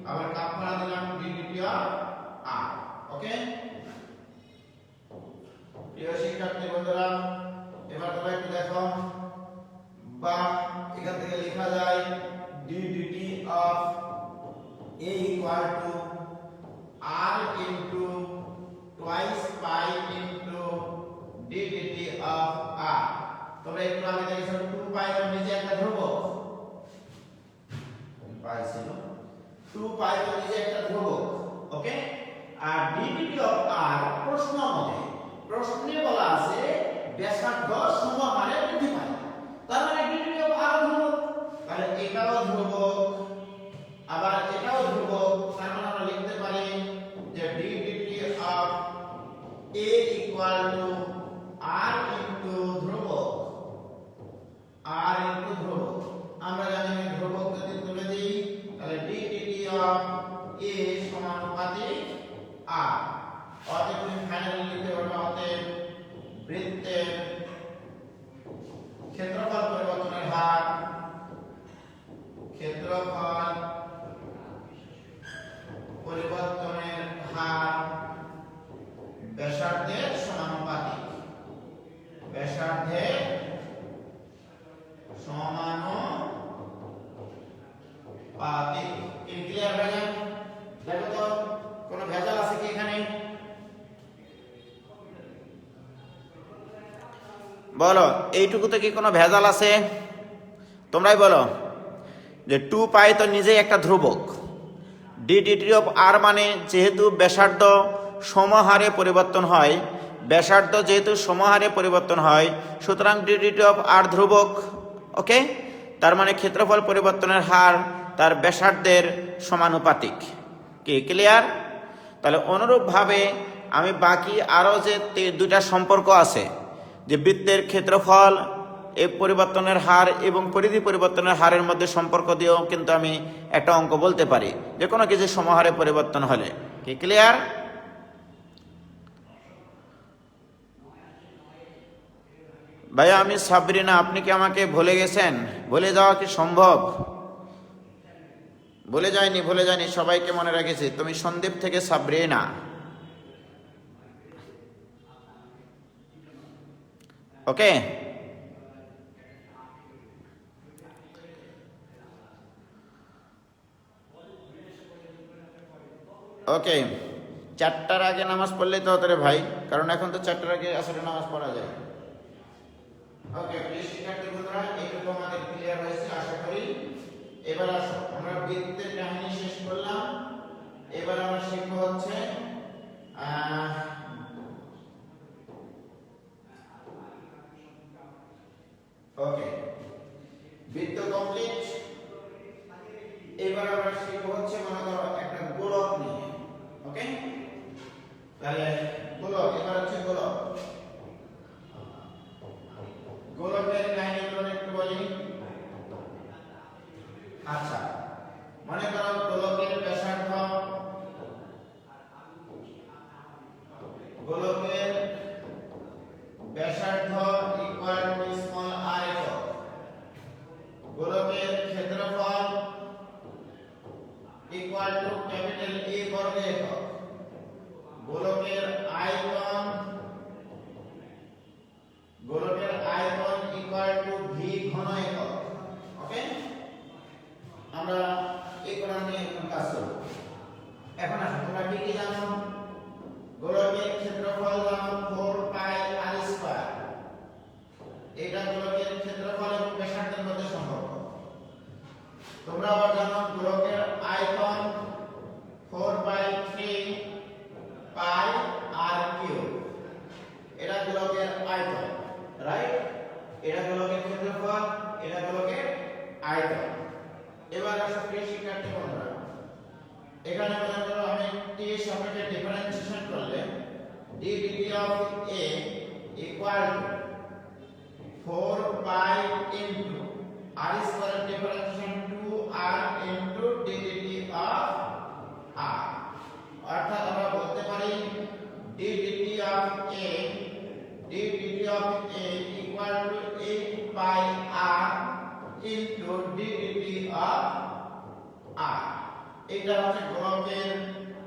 আবার কাপড়া দিলাম ddt of r। ওকে প্রিয় শিক্ষার্থী বন্ধুরা, এবার তোমরা একটু দেখো বা এখান থেকে লেখা যায় ddt of a equal to r into twice pi into ddt of r। তোমরা একটু আগে দেখেছো 2 পাই এর নিচে একটা ধ্রুবক পাই ছিল, 2 পাই এর নিচে একটা ধ্রুবক। ওকে, আর ddt of r প্রশ্নে বলা আছে ব্যাসার্ধ সমহারে বৃদ্ধি পায়, তার মানে ddt of r ধ্রুবক, তাহলে এটাও ধ্রুবক আবার এটাও ধ্রুবক, তার মানে আমরা লিখতে পারি যে ddt of a equal to r into ধ্রুবক, r into ধ্রুবক। আমরা জানি ধ্রুবক যদি তুলে দিই তাহলে ddt of a সমানুপাতিক r। অতএব তুমি ফাইনালি লিখতে পারবে অতএব বৃত্তের ক্ষেত্রফল পরিবর্তনের হার, ক্ষেত্রফল পরিবর্তনের হার ব্যাসার্ধের সমানুপাতিক, ব্যাসার্ধের সমানুপাতিক। ক্লিয়ার হয়ে গেল? দেখো তো কোনো ভেজাল আছে কি এখানে? বলো এইটুকুতে কি কোনো ভেজাল আছে? তোমরাই বলো যে 2 পাই তো নিজেই একটা ধ্রুবক, ddt of r মানে যেহেতু ব্যাসার্ধ সমহারে পরিবর্তন হয়, ব্যাসার্ধ যেহেতু সমহারে পরিবর্তন হয় সুতরাং ddt of r ধ্রুবক। ওকে, তার মানে ক্ষেত্রফল পরিবর্তনের হার তার ব্যাসার্ধের সমানুপাতিক। কি ক্লিয়ার? তাহলে অনুরূপভাবে আমি বাকি আরও যে দুইটা সম্পর্ক আছে যে বৃত্তের ক্ষেত্রফল এই পরিবর্তনের হার এবং পরিধি পরিবর্তনের হারের মধ্যে সম্পর্ক দিয়েও কিন্তু আমি একটা অঙ্ক বলতে পারি যে কোনো কিছু সমহারে পরিবর্তন হলে। কি ক্লিয়ার? ভাইয়া আমি সাবরিনা, আপনি কি আমাকে ভুলে গেছেন? ভুলে যাওয়া কি সম্ভব? ভুলে যায়নি, সবাইকে মনে রেখেছি। তুমি সন্দীপ থেকে সাবরিনা। ওকে, ওকে, 4টার আগে নামাজ পড়লেই তো হতো রে ভাই, কারণ এখন তো 4টার আগে আসলে নামাজ পড়া যায়। ওকে প্রিয় শিক্ষার্থী বন্ধুরা, এইটুকু আমাদের ক্লিয়ার হয়েছে আশা করি। এবার আসো আমরা বৃত্তের কাহিনী শেষ করলাম, এবার আমরা শিখব হচ্ছে ওকে বৃত্ত কমপ্লিট। এবার আমরা শিখব হচ্ছে মনে করো একটা গোলক নিয়ে। ওকে, তাহলে গোলক, এবার হচ্ছে গোলক। গোলকের কাহিনীগুলো একটু বলি। আচ্ছা, মনে করো গোলকের ব্যাসার্ধ, গোলকের ব্যাসার্ধ ইকুয়াল টু স্মল r একক, গোলকের ক্ষেত্রফল ইকুয়াল টু ক্যাপিটাল A বর্গ একক, গোলকের আয়তন ইকুয়াল টু v ঘন একক। ওকে, আমরা এই কোণা নিয়ে কাজ করব। এখন আসো তোমরা কি কি জানো? গোলকের ক্ষেত্রফল জানো 4 পাই r স্কয়ার, এটা গোলকের ক্ষেত্রফল এবং ব্যাসার্ধের মধ্যে সম্পর্ক। তোমরা আবার জানো গোলকের আয়তন 4/3 পাই r কিউব, এটা গোলকের আয়তন, রাইট? এটা গোলকের ক্ষেত্রফল, এটা গোলকের আয়তন। এবার আসো প্রিয় শিক্ষার্থী বন্ধুরা, এখানে মনে করো আমি t এর সাপেক্ষে ডিফারেন্সিয়েশন করলে ddt of a equal to 4 pi into r square differentiation 2r into ddt of r। এইটা হচ্ছে গোলকের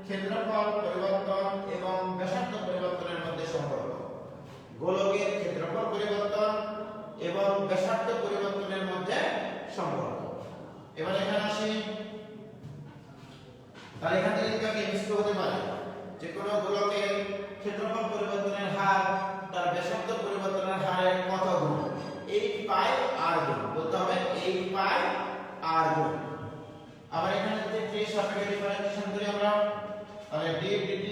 ক্ষেত্রফল পরিবর্তন এবং ব্যাসার্ধ পরিবর্তনের মধ্যে সম্পর্ক। গোলকের ক্ষেত্রফল পরিবর্তন এবং ব্যাসার্ধ পরিবর্তনের মধ্যে সম্পর্ক। এবার এখানে আসি, তাহলে এখান থেকে কিন্তু এমসিকিউ হতে পারে যে কোন গোলকের ক্ষেত্রফল পরিবর্তনের হার তার ব্যাসার্ধ পরিবর্তনের হারের কত গুণ? 8 পাই r গুণ। বলতে হবে 8 পাই r গুণ। আবার এখানে যদি t সাপেক্ষে ডিফারেন্সিয়েশন করি আমরা, তাহলে d dt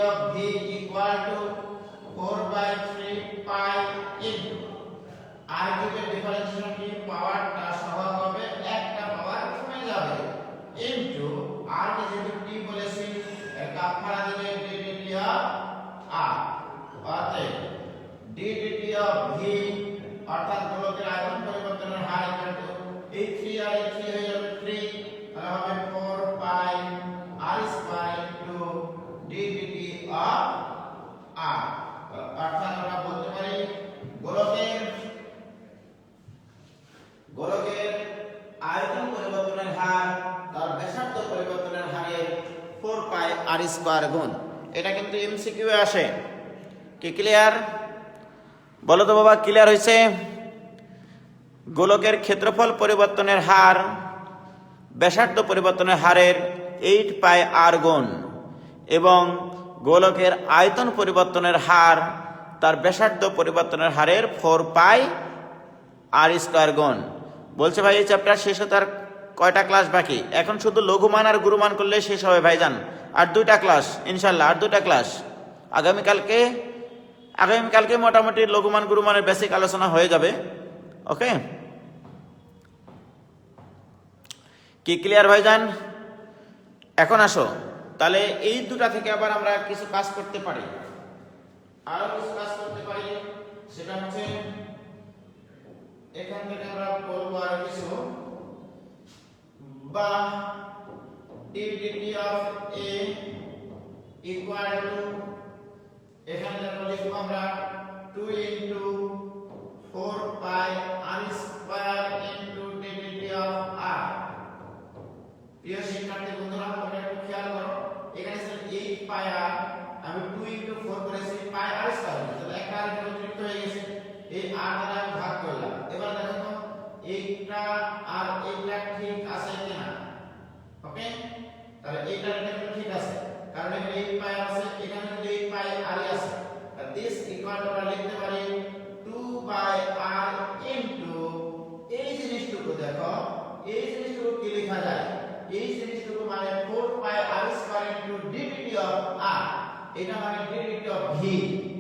of v equal to 4/3 pi into r কিউবের ডিফারেন্সিয়েশন কি? পাওয়ারটা সহগ হবে, একটা পাওয়ার কমে যাবে, into r কে যেহেতু t বলেছি এর কাপ ফাড়া দিলে d dt of r, অতএব d dt of v অর্থাৎ গোলকের আয়তন পরিবর্তনের হার ইকুয়াল টু এই 3 আর এই 3 হয়ে যাবে 3, তাহলে হবে 4 পাই r square into d dt of r। অর্থাৎ আমরা বলতে পারি গোলকের আয়তন পরিবর্তনের হার তার ব্যাসার্ধ পরিবর্তনের হারের 4 পাই r স্কয়ার গুণ। এটা কিন্তু এমসিকিউ এ আসে। কি ক্লিয়ার? বলো তো বাবা, ক্লিয়ার হয়েছে? গোলকের ক্ষেত্রফল পরিবর্তনের হার ব্যাসার্ধ পরিবর্তনের হারের 8 পাই r গুণ এবং গোলকের আয়তন পরিবর্তনের হার তার ব্যাসার্ধ পরিবর্তনের হারের 4 পাই r স্কয়ার গুণ। বলছে ভাই এই চ্যাপ্টার শেষ হতে আর কয়টা ক্লাস বাকি? এখন শুধু লঘুমান আর গুরুমান করলে শেষ হবে ভাইজান। আর 2টা ক্লাস ইনশাআল্লাহ, আর 2টা ক্লাস। আগামীকালকে মোটামুটি লঘুমান গুরুমানের বেসিক আলোচনা হয়ে যাবে। ওকে, কি ক্লিয়ার ভাইজান? এখন আসো, তাহলে এই 2টা থেকে আবার আমরা কিছু কাজ করতে পারি, আরো কিছু কাজ করতে পারি। সেটা হচ্ছে এখান থেকে আমরা করব আর কিছু, বা d dt of a equal to, এখানে আমরা লিখব আমরা 2 into 4 pi r square into d dt of r। প্রিয় শিক্ষার্থী বন্ধুরা, তোমরা একটু খেয়াল করো, এখানে ছিল 8 pi r, আমি 2 into 4 করেছি pi r স্কয়ার, তাহলে একটা আর একটা অতিরিক্ত হয়ে গেছে, এই r দ্বারা আমি ভাগ করলাম। এবার দেখো তো এইটা আর এইটা ঠিক আছে কিনা? ওকে, তাহলে এইটা কিন্তু ঠিক আছে, কারণ এখানে 8 pi আছে, এখানে 8 pi r আছে। this equal to আমরা লিখতে পারি 2 by r into এই জিনিসটুকু, দেখো এই জিনিসটুকু কি লেখা যায়? এই জিনিসটুকু মানে 4 pi r square into d dt of r, এটা মানে d dt of v।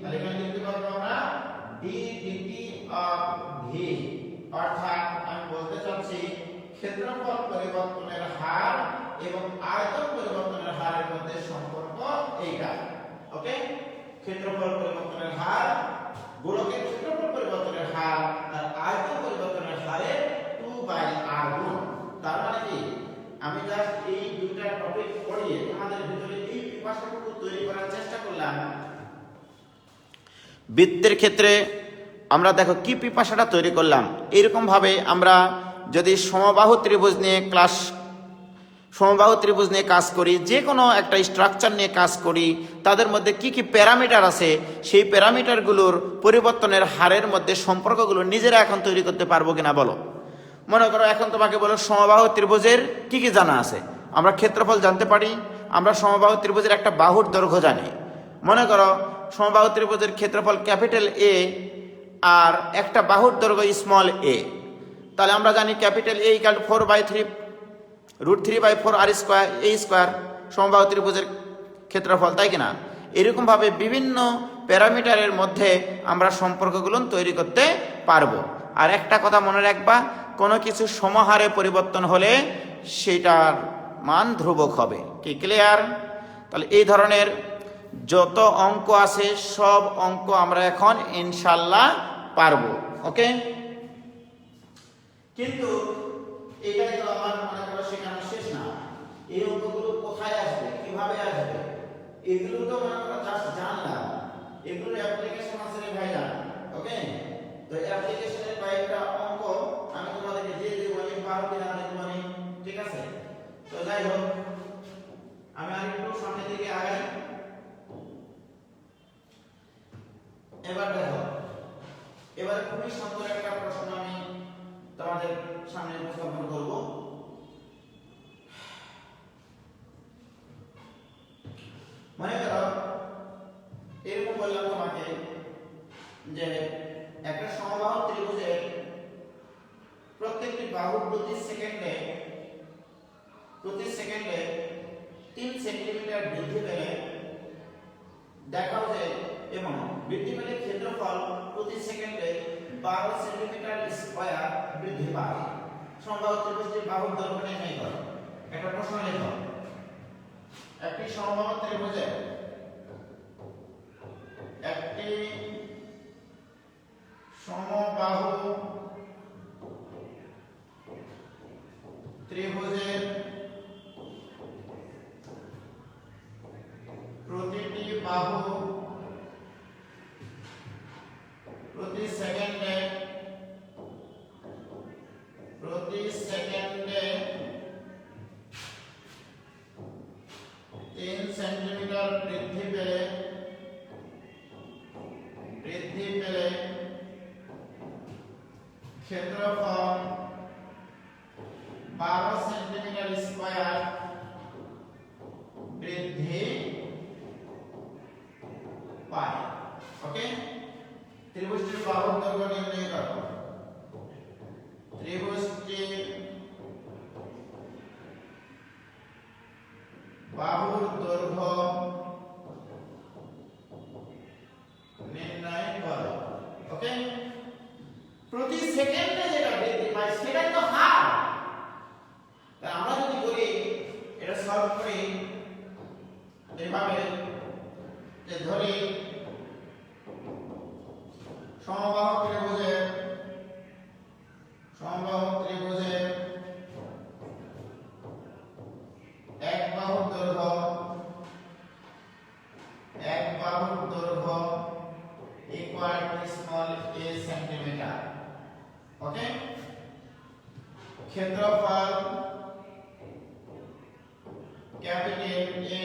তাহলে এখানে লিখতে পারবো আমরা d dt of v, অর্থাৎ আমি বলতে চাচ্ছি ক্ষেত্রফল পরিবর্তনের হার এবং আয়তন পরিবর্তনের হারের মধ্যে সম্পর্ক এইটা। ওকে, ক্ষেত্রফল পরিবর্তনের হার, গোলকের ক্ষেত্রফল পরিবর্তনের হার আর আয়তন পরিবর্তনের হারের 2/r গুণ। তার মানে কি, আমি জাস্ট এই 2টা টপিক পড়িয়ে তোমাদের ভিতরে এই পিপাসাটুকু তৈরি করার চেষ্টা করলাম। বৃত্তের ক্ষেত্রে আমরা দেখো কি পিপাসাটা তৈরি করলাম। এরকম ভাবে আমরা যদি সমবাহু ত্রিভুজ নিয়ে কাজ করি, যে কোনো একটা স্ট্রাকচার নিয়ে কাজ করি, তাদের মধ্যে কি কি প্যারামিটার আছে, সেই প্যারামিটারগুলোর পরিবর্তনের হারের মধ্যে সম্পর্কগুলো নিজেরা এখন তৈরি করতে পারবো কিনা বলো। মনে করো এখন তোমাকে বলো সমবাহু ত্রিভুজের কি কি জানা আছে। আমরা ক্ষেত্রফল জানতে পারি, আমরা সমবাহু ত্রিভুজের একটা বাহুর দৈর্ঘ্য জানি। মনে করো সমবাহু ত্রিভুজের ক্ষেত্রফল ক্যাপিটাল এ আর একটা বাহুর দৈর্ঘ্য স্মল এ, তাহলে আমরা জানি capital A equal two 4/3 √3/4 r square a square সমবাহু ত্রিভুজের ক্ষেত্রফল, তাই কিনা? এরকম ভাবে বিভিন্ন প্যারামিটারের মধ্যে আমরা সম্পর্কগুলো তৈরি করতে পারবো। আর একটা কথা মনে রাখবা, কোনো কিছু সমহারে পরিবর্তন হলে সেটার মান ধ্রুবক হবে। কি ক্লিয়ার? তাহলে এই ধরনের যত অঙ্ক আছে সব অঙ্ক আমরা এখন ইনশাআল্লাহ পারবো। ওকে, কিন্তু এটাই তো আমার মনে করো শেখানো শেষ না। এই অঙ্কগুলো কোথায় আসবে, কিভাবে আসবে, এগুলো তো মনে করো জাস্ট জানলাম, এগুলো অ্যাপ্লিকেশন আছে রে ভাইরা। ওকে, তো অ্যাপ্লিকেশনের কয়েকটা অঙ্ক আমি তোমাদেরকে দিয়ে দেবো, আমি পারবো কিনা দেখবো। ঠিক আছে? তো যাই হোক, আমি আরেকটু সামনের দিকে আগাই। এবার দেখো, এবার খুবই সুন্দর একটা প্রশ্ন আমি তোমাদের সামনে উপস্থাপন করব। মনে করো এরকম বললাম তোমাকে যে একটা সমবাহু ত্রিভুজের প্রত্যেকটি বাহু প্রতি সেকেন্ডে 3 সেন্টিমিটার বৃদ্ধি পেলে দেখাও যে এবং বৃদ্ধি পেলে ক্ষেত্রফল প্রতি সেকেন্ডে 12 সেন্টিমিটার স্কয়ার বৃদ্ধি পায়। সমবাহু ত্রিভুজটির বাহুর দৈর্ঘ্য নির্ণয় করো। একটা প্রশ্ন লেখো, একটি সমবাহু ত্রিভুজের প্রতিটি বাহু প্রতি সেকেন্ডে 3 সেন্টিমিটার বৃদ্ধি পেলে ক্ষেত্রফল 12 সেন্টিমিটার স্কয়ার বৃদ্ধি পায়। ওকে, ত্রিভুজটির বাহুর দৈর্ঘ্য নির্ণয় করো। ত্রিভুজটির বাহুর দৈর্ঘ্য নির্ণয় করো। ওকে, প্রতি সেকেন্ডে যেটা বৃদ্ধি পায় সেটাই তো হার। তা আমরা যদি করি এটা সলভ করি এভাবে যে ধরি সমবাহু ত্রিভুজের এক বাহুর দৈর্ঘ্য equal to small a centimetre. Okay, ক্ষেত্রফল ক্যাপিটাল A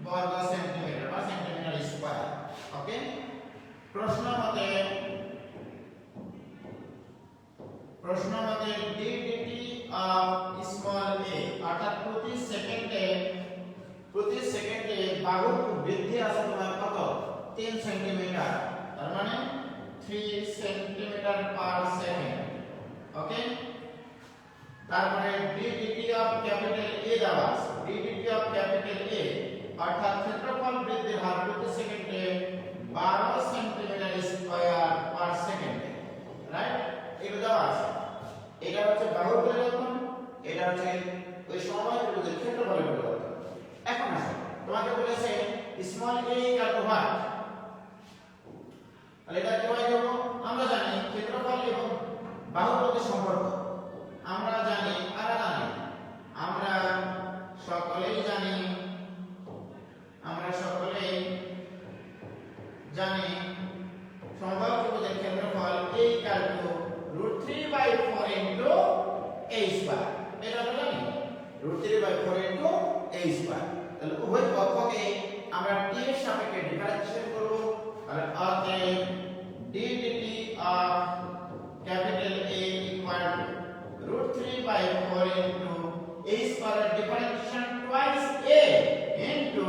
বর্গ সেন্টিমিটার বা সেন্টিমিটার স্কয়ার। ওকে, প্রশ্ন মতে ddt of small a অর্থাৎ প্রতি সেকেন্ডে বাহুর বৃদ্ধি আছে তোমার কত? 3 সেন্টিমিটার, তার মানে 3 সেন্টিমিটার পার সেকেন্ড। ওকে, তারপরে ddt of ক্যাপিটাল A দেওয়া আছে। ddt of ক্যাপিটাল A অর্থাৎ ক্ষেত্রফল বৃদ্ধির হার প্রতি সেকেন্ডে 12 সেন্টিমিটার স্কয়ার পার সেকেন্ডে। রাইট, এটা দেওয়া আছে। এটা হচ্ছে বাহুর পরিবর্তন, এটা হচ্ছে ওই সমবাহু ত্রিভুজের ক্ষেত্রফলের পরিবর্তন। এখন আসো, তোমাকে বলেছে small a equal two what? তাহলে এটা কিভাবে দেব? আমরা জানি ক্ষেত্রফল এবং বাহুর মধ্যে সম্পর্ক আমরা জানি, কারা জানি? আমরা সকলেই জানি সমবাহু ত্রিভুজের ক্ষেত্রফল a equal two √3/4 into a square. এটা আমরা জানি √3/4 ইনটু a স্কয়ার। তাহলে উভয় পক্ষকে আমরা t এর সাপেক্ষে ডিফারেন্সিয়েট করব। তাহলে অতএব ddt of capital A equal to √3/4 into a square differentiation twice a into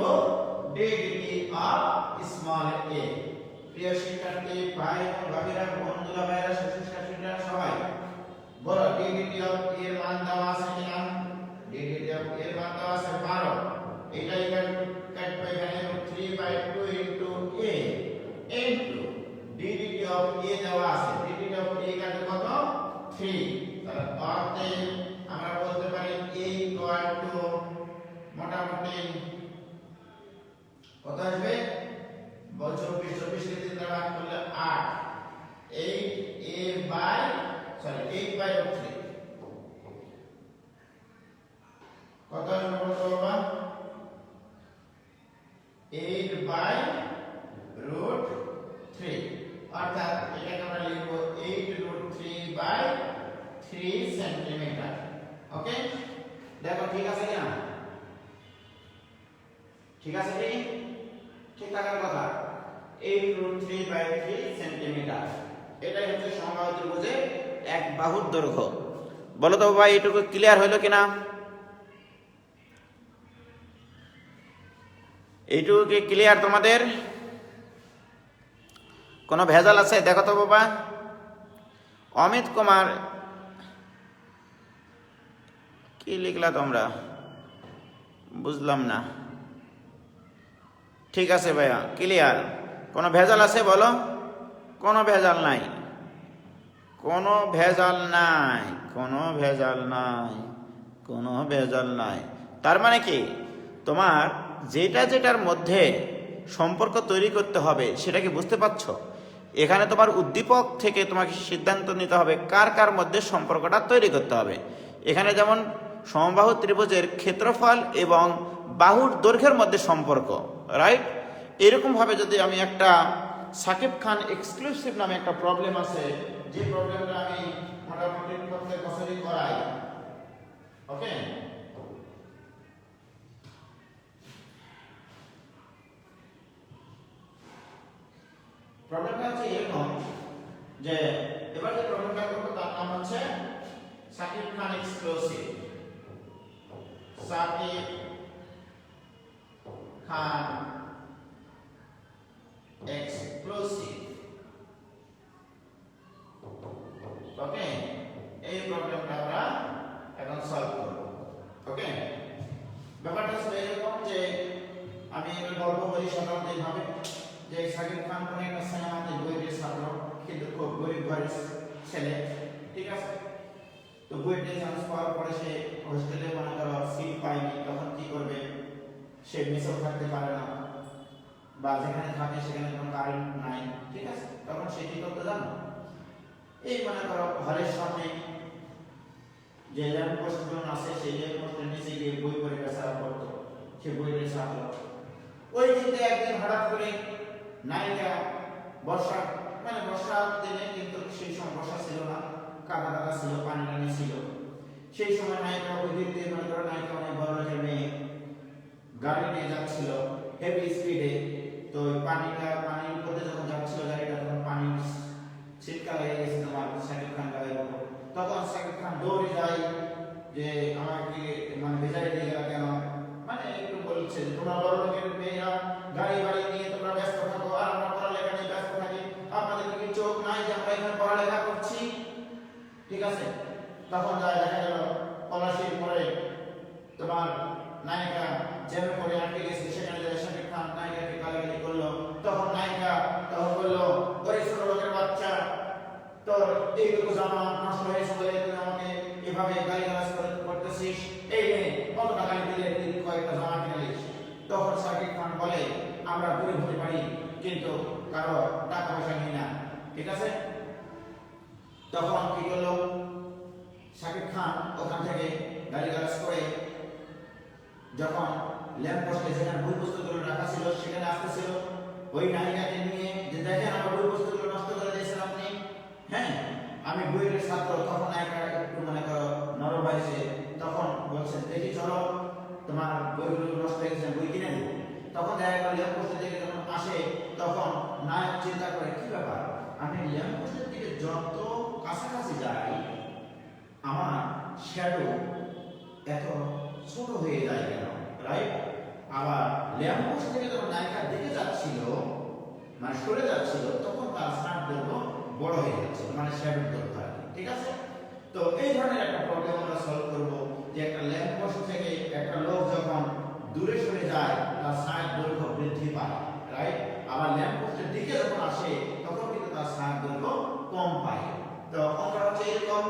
ddt of small a। প্রিয় শিক্ষার্থী ভাই এবং ভাবিরা, বন্ধুরা, ভাইরা, শিক্ষার্থীরা সবাই বলো ddt of a এর মান দেওয়া আছে কিনা? ddt of a এর মান দেওয়া আছে 12। এটা ইকুয়াল টু কাটবে এখানে √3/2 into a into ddt of a দেওয়া আছে। ddt of a এর কত? 3। তাহলে অতএব আমরা বলতে পারি a ইকুয়াল টু মোটামুটি কত আসবে? 24 কে 3 দ্বারা ভাগ করলে 8। 8/3 কত আসবে বলতো বাবা? 8/√3 অর্থাৎ এটাকে আমরা লিখব 8√3/3 সেন্টিমিটার। ওকে, দেখো ঠিক আছে কিনা? ঠিক আছে কি? ঠিক থাকার কথা। 8√3/3 সেন্টিমিটার, এটাই হচ্ছে সমবাহু ত্রিভুজের এক বাহুর দৈর্ঘ্য। বলো তো বাবা, এইটুকু ক্লিয়ার হলো কিনা? এইটুকু কি ক্লিয়ার তোমাদের? কোনো ভেজাল আছে? দেখো তো বাবা। অমিত কুমার, কি লিখলা তোমরা? বুঝলাম না। ঠিক আছে ভাইয়া, ক্লিয়ার। কোনো ভেজাল আছে বলো? কোনো ভেজাল নাই, কোনো ভেজাল নাই, কোনো ভেজাল নাই, কোনো ভেজাল নাই। তার মানে কি, তোমার যেটার মধ্যে সম্পর্ক তৈরি করতে হবে সেটা কি বুঝতে পারছো? এখানে তোমার উদ্দীপক থেকে তোমাকে সিদ্ধান্ত নিতে হবে কার কার মধ্যে সম্পর্কটা তৈরি করতে হবে। এখানে যেমন সমবাহু ত্রিভুজের ক্ষেত্রফল এবং বাহুর দৈর্ঘ্যের মধ্যে সম্পর্ক, রাইট? এরকমভাবে যদি আমি একটা সাকিব খান এক্সক্লুসিভ নামে একটা প্রবলেম আছে, যে প্রবলেমটা আমি মোটামুটি প্রত্যেক বছরই করাই, ওকে? প্রবলেমটা হচ্ছে এরকম যে এবার যে প্রবলেমটা করব তার নাম হচ্ছে সাকিব খান এক্সক্লুসিভ। সাকিব খান এক্সক্লুসিভ, ওকে? এই প্রবলেমটা আমরা এখন সলভ করব, ওকে? ব্যাপারটা হচ্ছে এরকম যে আমি এবার গল্প বলি সাধারণত এইভাবে যে সাকিব খান কোন একটা সিনেমাতে বইয়ের ছাত্র, কিন্তু খুব গরিব ঘরের ছেলে, ঠিক আছে? তো বইয়ের চান্স পাওয়ার পরে সে হোস্টেলে মনে করো সিট পায়নি, তখন কি করবে? সে মেসেও থাকতে পারে না, বা যেখানে থাকে সেখানে কোনো কারেন্ট নাই, ঠিক আছে? তখন সে কি করতে জানো? এই মনে করো হলের সামনে যে ল্যাম্প পোস্টগুলো আছে সেই ল্যাম্প পোস্টের নিচে গিয়ে বই পড়ে বেচারা পড়তো, সে বইয়ের ছাত্র। ওই দিনতে একদিন হঠাৎ করে নায়িকা বর্ষা, মানে বর্ষার দিনে, কিন্তু সেই সময় বর্ষা ছিল না, কাদা কাদা ছিল, পানি টানি ছিল। সেই সময় নায়িকা ওই দিক দিয়ে মনে করো নায়িকা অনেক বড় লোকের মেয়ে গাড়ি নিয়ে যাচ্ছিল হেভি স্পিডে। তো ওই পানির উপরে যখন যাচ্ছিল গাড়িটা, তখন পানি ছিটকা লেগে গেছে তোমার সাকিব খান গাড়ির উপর। তখন সাকিব খান দৌড়ে যায় যে আমাকে মানে ভেজাই দিয়ে গেল কেন? মানে একটু বলছে যে তোমরা বড় লোকের মেয়েরা গাড়ি বাড়ি নিয়ে তোমরা ব্যস্ত থাকো, আর আমরা পড়ালেখা নিয়ে ব্যস্ত থাকি, আপনাদের কি চোখ নাই যে আমরা এখানে পড়ালেখা করছি? ঠিক আছে? তখন যায় দেখা গেল পলাশির পরে তোমার নায়িকা জ্যামে পড়ে আটকে গেছে, সেখানে যায় সাকিব খান নায়িকাকে গালাগালি করলো। তখন নায়িকা তখন বললো, ওই ছোট লোকের বাচ্চা, তোর এইটুকু জামা নষ্ট হয়েছে বলে তুই আমাকে এভাবে গালিগালাজ করতেছিস, এই নে কত টাকা দিলে তুই কয়েকটা জামা কিনে নিস। তখন সাকিব খান বলে, আমরা গরিব হতে পারি কিন্তু কারো টাকা পয়সা নিই না, ঠিক আছে? তখন কি করলো সাকিব খান? ওখান থেকে গালিগালাজ করে যখন ল্যাম্প পোস্টে যেখানে বই পুস্তকগুলো রাখা ছিল সেখানে আসতেছিল, ওই নায়িকাকে নিয়ে যে দেখেন আমার বই পুস্তকগুলো নষ্ট করে দিয়েছেন আপনি, হ্যাঁ আমি বইয়ের ছাত্র। তখন নায়িকা একটু মনে করো নরম হয়েছে, তখন বলছে দেখি চলো তোমার বইগুলো নষ্ট হয়ে গেছে, বই কিনে দেবো। তখন দেখা গেল ল্যাম্প পোস্টের দিকে যখন আসে, তখন নায়ক চিন্তা করে কি ব্যাপার, আমি ল্যাম্প পোস্টের দিকে যত কাছাকাছি যাই আমার শ্যাডো এত ছোট হয়ে যায় কেন, রাইট? আবার ল্যাম্প পোস্ট থেকে যখন নায়িকা দিকে যাচ্ছিল, মানে সরে যাচ্ছিল, তখন তার স্নান দৈর্ঘ্য বড় হয়ে যাচ্ছিল, মানে শ্যাডোর দৈর্ঘ্য, ঠিক আছে? তো এই ধরনের একটা প্রবলেম আমরা সলভ করব যে একটা ল্যাম্প পোস্ট থেকে একটা লোক যখন দূরে সরে যায় তার স্নানের দৈর্ঘ্য বৃদ্ধি পায়, রাইট? আবার ল্যাম্প পোস্টের দিকে যখন আসে তখন কিন্তু তার স্নানের দৈর্ঘ্য কম পায়। তো আমরা হচ্ছে এরকম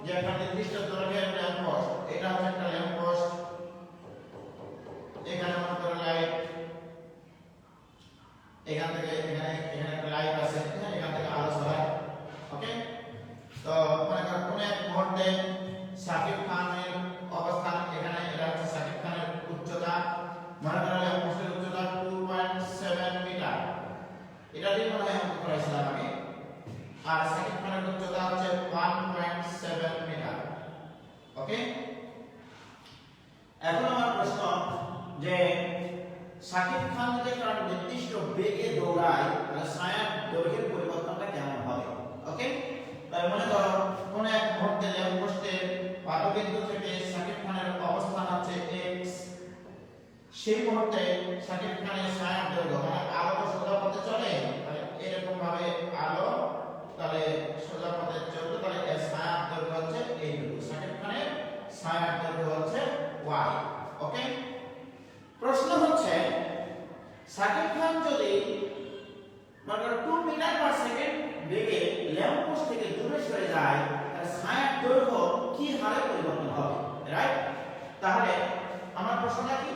যে একটা নির্দিষ্ট দৈর্ঘ্যের ল্যাম্প পোস্ট, এটা হচ্ছে একটা ল্যাম্প পোস্ট, এখানে মনে করো লাইট, এখান থেকে এখানে একটা লাইট আছে, এখান থেকে আলো ছড়ায়, ওকে? তো মনে করো কোন এক মুহূর্তে সাকিব খানের অবস্থান এখানে, এটা হচ্ছে সাকিব খানের উচ্চতা, মনে করো ল্যাম্প পোস্টের উচ্চতা 2.7 মিটার, এটা দিয়ে মনে হয় অঙ্ক করেছিলাম আমি। আর সাকিব খানের উচ্চতা হচ্ছে 1.7 মিটার, ওকে? যে শাকিব খান যদি একটা নির্দিষ্ট বেগে দৌড়ায় তাহলে ছায়ার দৈর্ঘ্যের পরিবর্তনটা কেমন হবে। ওকে, তাই মনে করো কোন এক মুহূর্তে ল্যাম্প পোস্টের পাদবিন্দু থেকে শাকিব খানের অবস্থান হচ্ছে x, সেই মুহূর্তে শাকিব খানের ছায়ার দৈর্ঘ্য মানে আলো তো সোজা পথে চলে, তাহলে এরকম ভাবে আলো তাহলে সোজা পথে চলবে, তাহলে এর ছায়ার দৈর্ঘ্য হচ্ছে এইটুকু, শাকিব খানের ছায়ার দৈর্ঘ্য হচ্ছে y। ওকে, প্রশ্ন হচ্ছে শাকিব খান যদি মানে 2 মিটার পার সেকেন্ড বেগে ল্যাম্প পোস্ট থেকে দূরে সরে যায় তাহলে ছায়ার দৈর্ঘ্য কি হারে পরিবর্তন হবে, রাইট? তাহলে আমার প্রশ্নটা কি,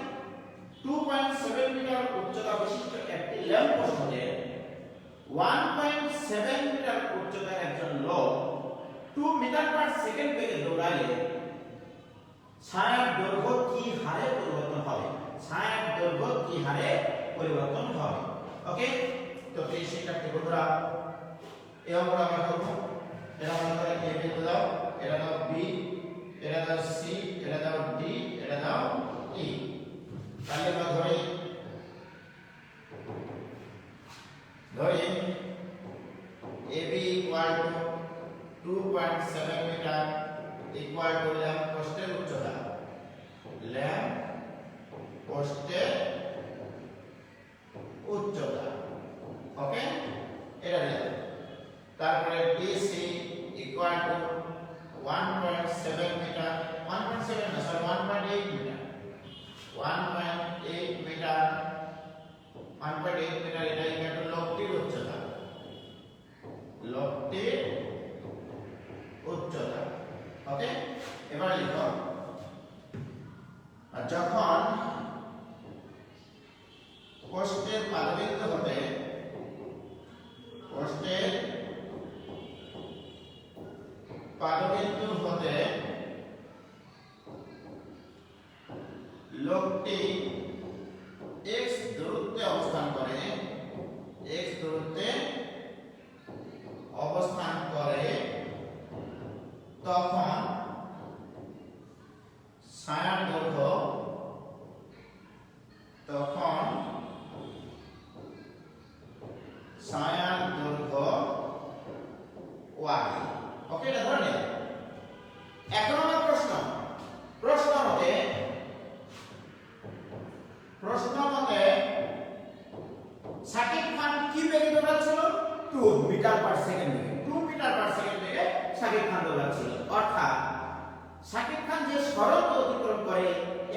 2.7 মিটার উচ্চতা বিশিষ্ট একটি ল্যাম্প পোস্ট হতে 1.7 মিটার উচ্চতার একজন লোক 2 মিটার পার সেকেন্ড বেগে দৌড়ালে ছায়ার দৈর্ঘ্য কি হারে পরিবর্তন হবে, ছায়ার দৈর্ঘ্য কি হারে পরিবর্তন হবে। ওকে, তো এই শিক্ষার্থী বন্ধুরা এই অঙ্কটা আমরা করব। এটা মনে করে a বিন্দু দাও, এটা দাও b, এটা দাও c, এটা দাও d, এটা দাও e। তাহলে আমরা ধরি ab equal to 2.7 metre equal to lamp পোস্টের উচ্চতা, ল্যাম্প পোস্টের উচ্চতা। ওকে, এটা দিলাম। তারপরে BC equal to 1.7 মিটার, 1.7 না সরি 1.8 মিটার, 1.8 মিটার, 1.8 মিটার এটা equal to লোকটির উচ্চতা, লোকটির উচ্চতা। ওকে, এবার লিখো যখন পোস্টের পাদবিন্দু হতে লোকটি x দূরত্বে অবস্থান করে তখন ছায়ার দৈর্ঘ্য y। ওকে, এটা ধরে নিলাম। এখন আমার প্রশ্ন মতে শাকিব খান কি বেগে দৌড়াচ্ছিল, 2 মিটার পার সেকেন্ড বেগে, 2 মিটার পার সেকেন্ড বেগে শাকিব খান দৌড়াচ্ছিল। অর্থাৎ শাকিব খান যে সরল অতিক্রম করে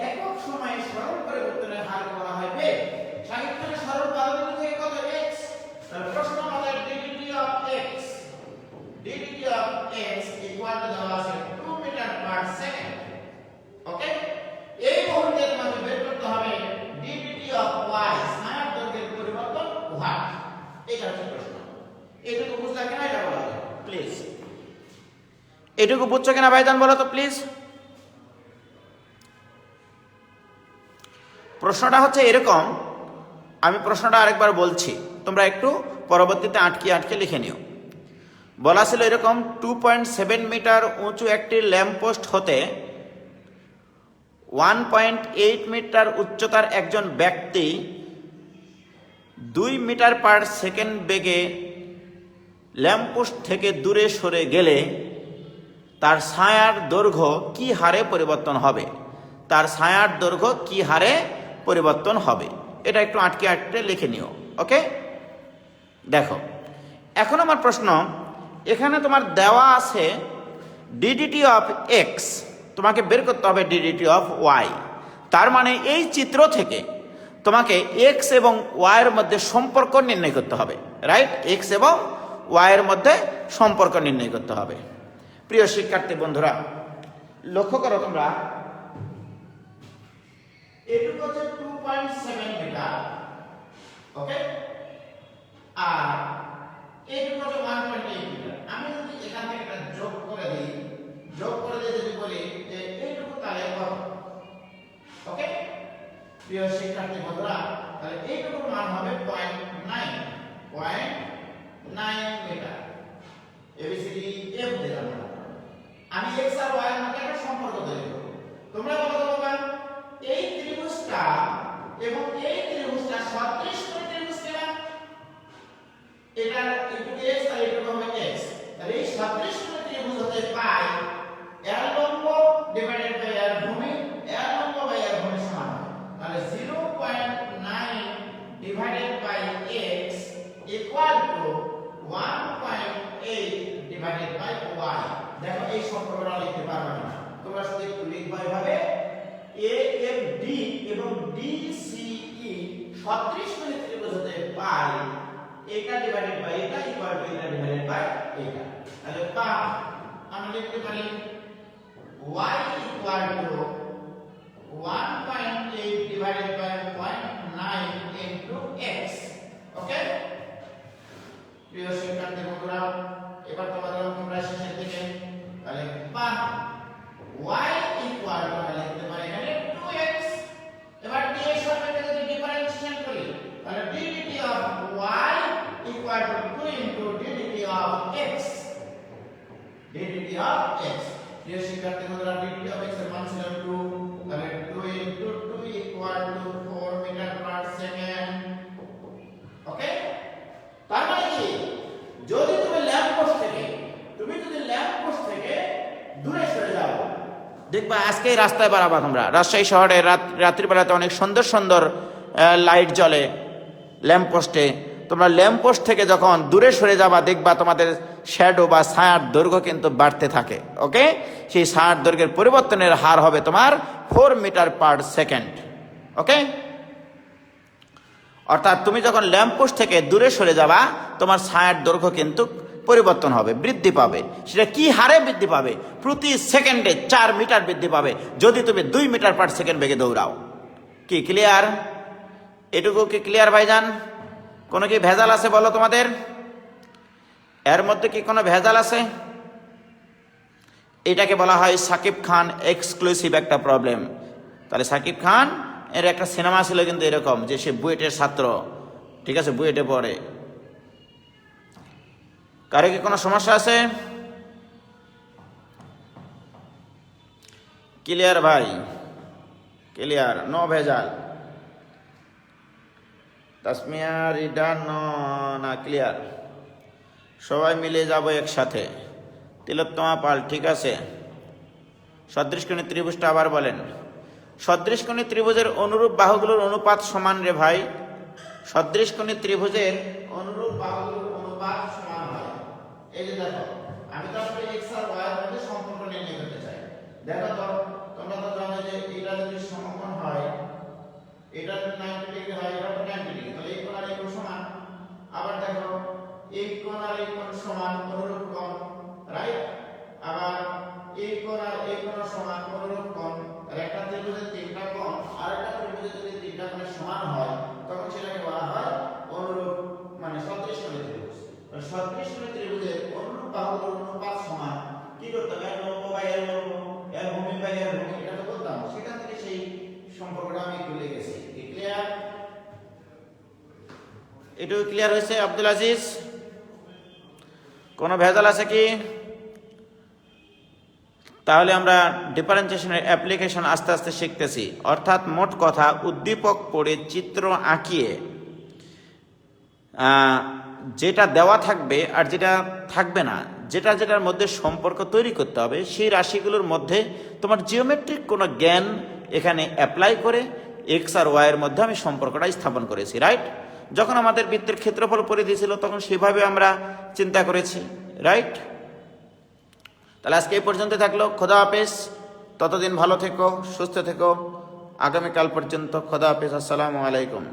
একক সময়ে সরল পরিবর্তনের হার বলা হয় বেগ। শাকিব খানের সরল পাদবিন্দু থেকে কত x, তাহলে প্রশ্ন আমাদের ddt of x equal to দেওয়া আছে 2 মিটার পার সেকেন্ড। ওকে, এই মুহূর্তে তোমাকে বের করতে হবে ddt of y, ছায়ার দৈর্ঘ্যের পরিবর্তন y। এটা হচ্ছে প্রশ্ন। এটুকু বুঝলা কিনা এটা বলো প্লিজ, এটুকু বুঝছো কিনা ভাইজান বলো তো প্লিজ। প্রশ্নটা হচ্ছে এরকম, আমি প্রশ্নটা আরেকবার বলছি, তোমরা একটু পরবর্তীতে আটকে লিখে নিও। বলা ছিল এরকম, 2.7 মিটার উঁচু একটি ল্যাম্প পোস্ট হতে 1.8 মিটার উচ্চতার একজন ব্যক্তি 2 মিটার পার সেকেন্ড বেগে ল্যাম্প পোস্ট থেকে দূরে সরে গেলে তার ছায়ার দৈর্ঘ্য কি হারে পরিবর্তন হবে, তার ছায়ার দৈর্ঘ্য কি হারে পরিবর্তন হবে, এটা একটু আটকে লিখে নিও। ওকে, দেখো এখন আমার প্রশ্ন, এখানে তোমার দেওয়া আছে ddt of x, তোমাকে বের করতে হবে ddt of y। তার মানে এই চিত্র থেকে তোমাকে x এবং y এর মধ্যে সম্পর্ক নির্ণয় করতে হবে, রাইট? x এবং y এর মধ্যে সম্পর্ক নির্ণয় করতে হবে। প্রিয় শিক্ষার্থী বন্ধুরা লক্ষ্য করো তোমরা, এটুকু হচ্ছে 2.7 মিটার, ওকে, আর এইটুকু হচ্ছে 1.8 মিটার। আমি যদি এখান থেকে একটা যোগ করে দিই যদি বলি যে এইটুকু তাহলে কত, ওকে প্রিয় শিক্ষার্থী বন্ধুরা, তাহলে এইটুকুর মান হবে 0.9 মিটার। ABCD F দিলাম। আমি x আর y এর মধ্যে একটা সম্পর্ক তৈরি করব। তোমরা বলো তো বাবা, এই ত্রিভুজটা এবং এই ত্রিভুজটা সদৃশ কোণ ত্রিভুজ কিনা, এটা একটু x আর একটু হবে x, তাহলে এই সদৃশ কোণ ত্রিভুজ হতে পাই এর লম্ব ডিভাইডেড বাই এর ভূমি, এর লম্ব বাই এর ভূমি সমান হয়, তাহলে 0.9 divided by x equal to 1.8 divided by y। দেখো এই সম্পর্কটা লিখতে পারবে না, তোমরা শুধু একটু লিখবা এভাবে, AFD এবং DCE সদৃশ কোণ ত্রিভুজ হতে পাই এটা ডিভাইডেড বাই এটা ইকুয়াল টু এটা ডিভাইডেড বাই এটা, তাহলে পাব আমরা লিখতে পারি y equal to 1.8 divided by 0.9 into x। Okay প্রিয় শিক্ষার্থী বন্ধুরা, এবার তোমরা শেষের দিকে, তাহলে পাব y ইকুয়াল টু আমরা লিখতে পারি এখানে 2x। এবার dx সাপেক্ষে যদি ডিফারেন্সিয়েশন করি তাহলে ddt of y equal two 2 into ddt of x, ddt of x। প্রিয় শিক্ষার্থী বন্ধুরা, ddt অফ x এর মান ছিল 2, তাহলে 2 into 2 equal to 4 metre per second. Okay, তার মানে কি, যদি তুমি ল্যাম্প পোস্ট থেকে দূরে সরে যাও, দেখবা আজকেই রাস্তায় বাড়াবা তোমরা, রাজশাহী শহরে রাত্রিবেলাতে অনেক সুন্দর সুন্দর লাইট জ্বলে ল্যাম্প পোস্টে, তোমরা ল্যাম্প পোস্ট থেকে যখন দূরে সরে যাবা দেখবা তোমাদের শ্যাডো বা ছায়ার দৈর্ঘ্য কিন্তু বাড়তে থাকে। ওকে, সেই ছায়ার দৈর্ঘ্যের পরিবর্তনের হার হবে তোমার 4 মিটার পার সেকেন্ড। ওকে, অর্থাৎ তুমি যখন ল্যাম্প পোস্ট থেকে দূরে সরে যাবা তোমার ছায়ার দৈর্ঘ্য কিন্তু পরিবর্তন হবে, বৃদ্ধি পাবে। সেটা কি হারে বৃদ্ধি পাবে? প্রতি সেকেন্ডে 4 মিটার বৃদ্ধি পাবে যদি তুমি 2 মিটার পার সেকেন্ড বেগে দৌড়াও। কি ক্লিয়ার? এটুকু কি ক্লিয়ার ভাইজান? কোনো কি ভেজাল আছে বলো তোমাদের? এর মধ্যে কি কোনো ভেজাল আছে? এটাকে বলা হয় সাকিব খান এক্সক্লুসিভ একটা প্রবলেম। তাহলে সাকিব খান এর একটা সিনেমা ছিল কিন্তু এরকম, যে সে বুয়েটের ছাত্র, ঠিক আছে, বুয়েটে পড়ে। কারো কি কোনো সমস্যা আছে? ক্লিয়ার ভাই? ক্লিয়ার, নো ভেজাল। তাসমিয়া রিডার না ক্লিয়ার? সবাই মিলে যাব একসাথে। তিলোত্তমা পাল, ঠিক আছে। সদৃশকোণী ত্রিভুজটা আবার বলেন। সদৃশকোণী ত্রিভুজের অনুরূপ বাহুগুলোর অনুপাত সমান রে ভাই। সদৃশকোণী ত্রিভুজের অনুরূপ বাহুগুলোর অনুপাত সমান হয়। এই যে দেখো, আমি তো আসলে x আর y এর মধ্যে সম্পর্ক নির্ণয় করতে চাই। দেখো তো, তোমরা তো জানো যে এটা যদি সমকোণ হয়, এটা যদি 90 ডিগ্রি হয়, এটা 90 ডিগ্রি, তাহলে এই কোণ আর এই কোণ সমান। আবার দেখো, এই কোণ আর এই কোণ সমান, অনুরূপ কোণ, রাইট? আবার এই কোণ আর এই কোণ সমান, অনুরূপ কোণ। আর একটা ত্রিভুজের তিনটা কোণ আর একটা ত্রিভুজের যদি তিনটা কোণ সমান হয় তখন সেটাকে বলা হয় অনুরূপ, মানে সদৃশকোণী ত্রিভুজ। সদৃশকোণী ত্রিভুজের অনুরূপ বাহুগুলোর অনুপাত সমান কি করতে হবে? লম্ব বাই এর লম্ব, এর ভূমি বাই এর ভূমি, এটা তো বলতাম। সেখান থেকে সেই সম্পর্কটা আমি একটু লিখেছি। ক্লিয়ার? এটু ক্লিয়ার হয়েছে আব্দুল আজিজ? কোনো ভেজাল আছে কি? তাহলে আমরা ডিফারেন্সিয়েশনের অ্যাপ্লিকেশন আস্তে আস্তে শিখতেছি। অর্থাৎ মোট কথা, উদ্দীপক পড়ে চিত্র আঁকিয়ে যেটা দেওয়া থাকবে আর যেটা থাকবে না, যেটার মধ্যে সম্পর্ক তৈরি করতে হবে, সেই রাশিগুলোর মধ্যে তোমার জিওমেট্রিক কোনো জ্ঞান এখানে অ্যাপ্লাই করে এক্স আর ওয়াই এর মধ্যে আমি সম্পর্কটা স্থাপন করেছি, রাইট? যখন আমাদের বৃত্তের ক্ষেত্রফল পরিধি ছিল তখন সেভাবে আমরা চিন্তা করেছি, রাইট? তাহলে আজকে এই পর্যন্ত থাকলো। খোদা হাফেজ, ততদিন ভালো থেকো, সুস্থ থেকো। আগামীকাল পর্যন্ত খোদা হাফেজ। আসসালামু আলাইকুম।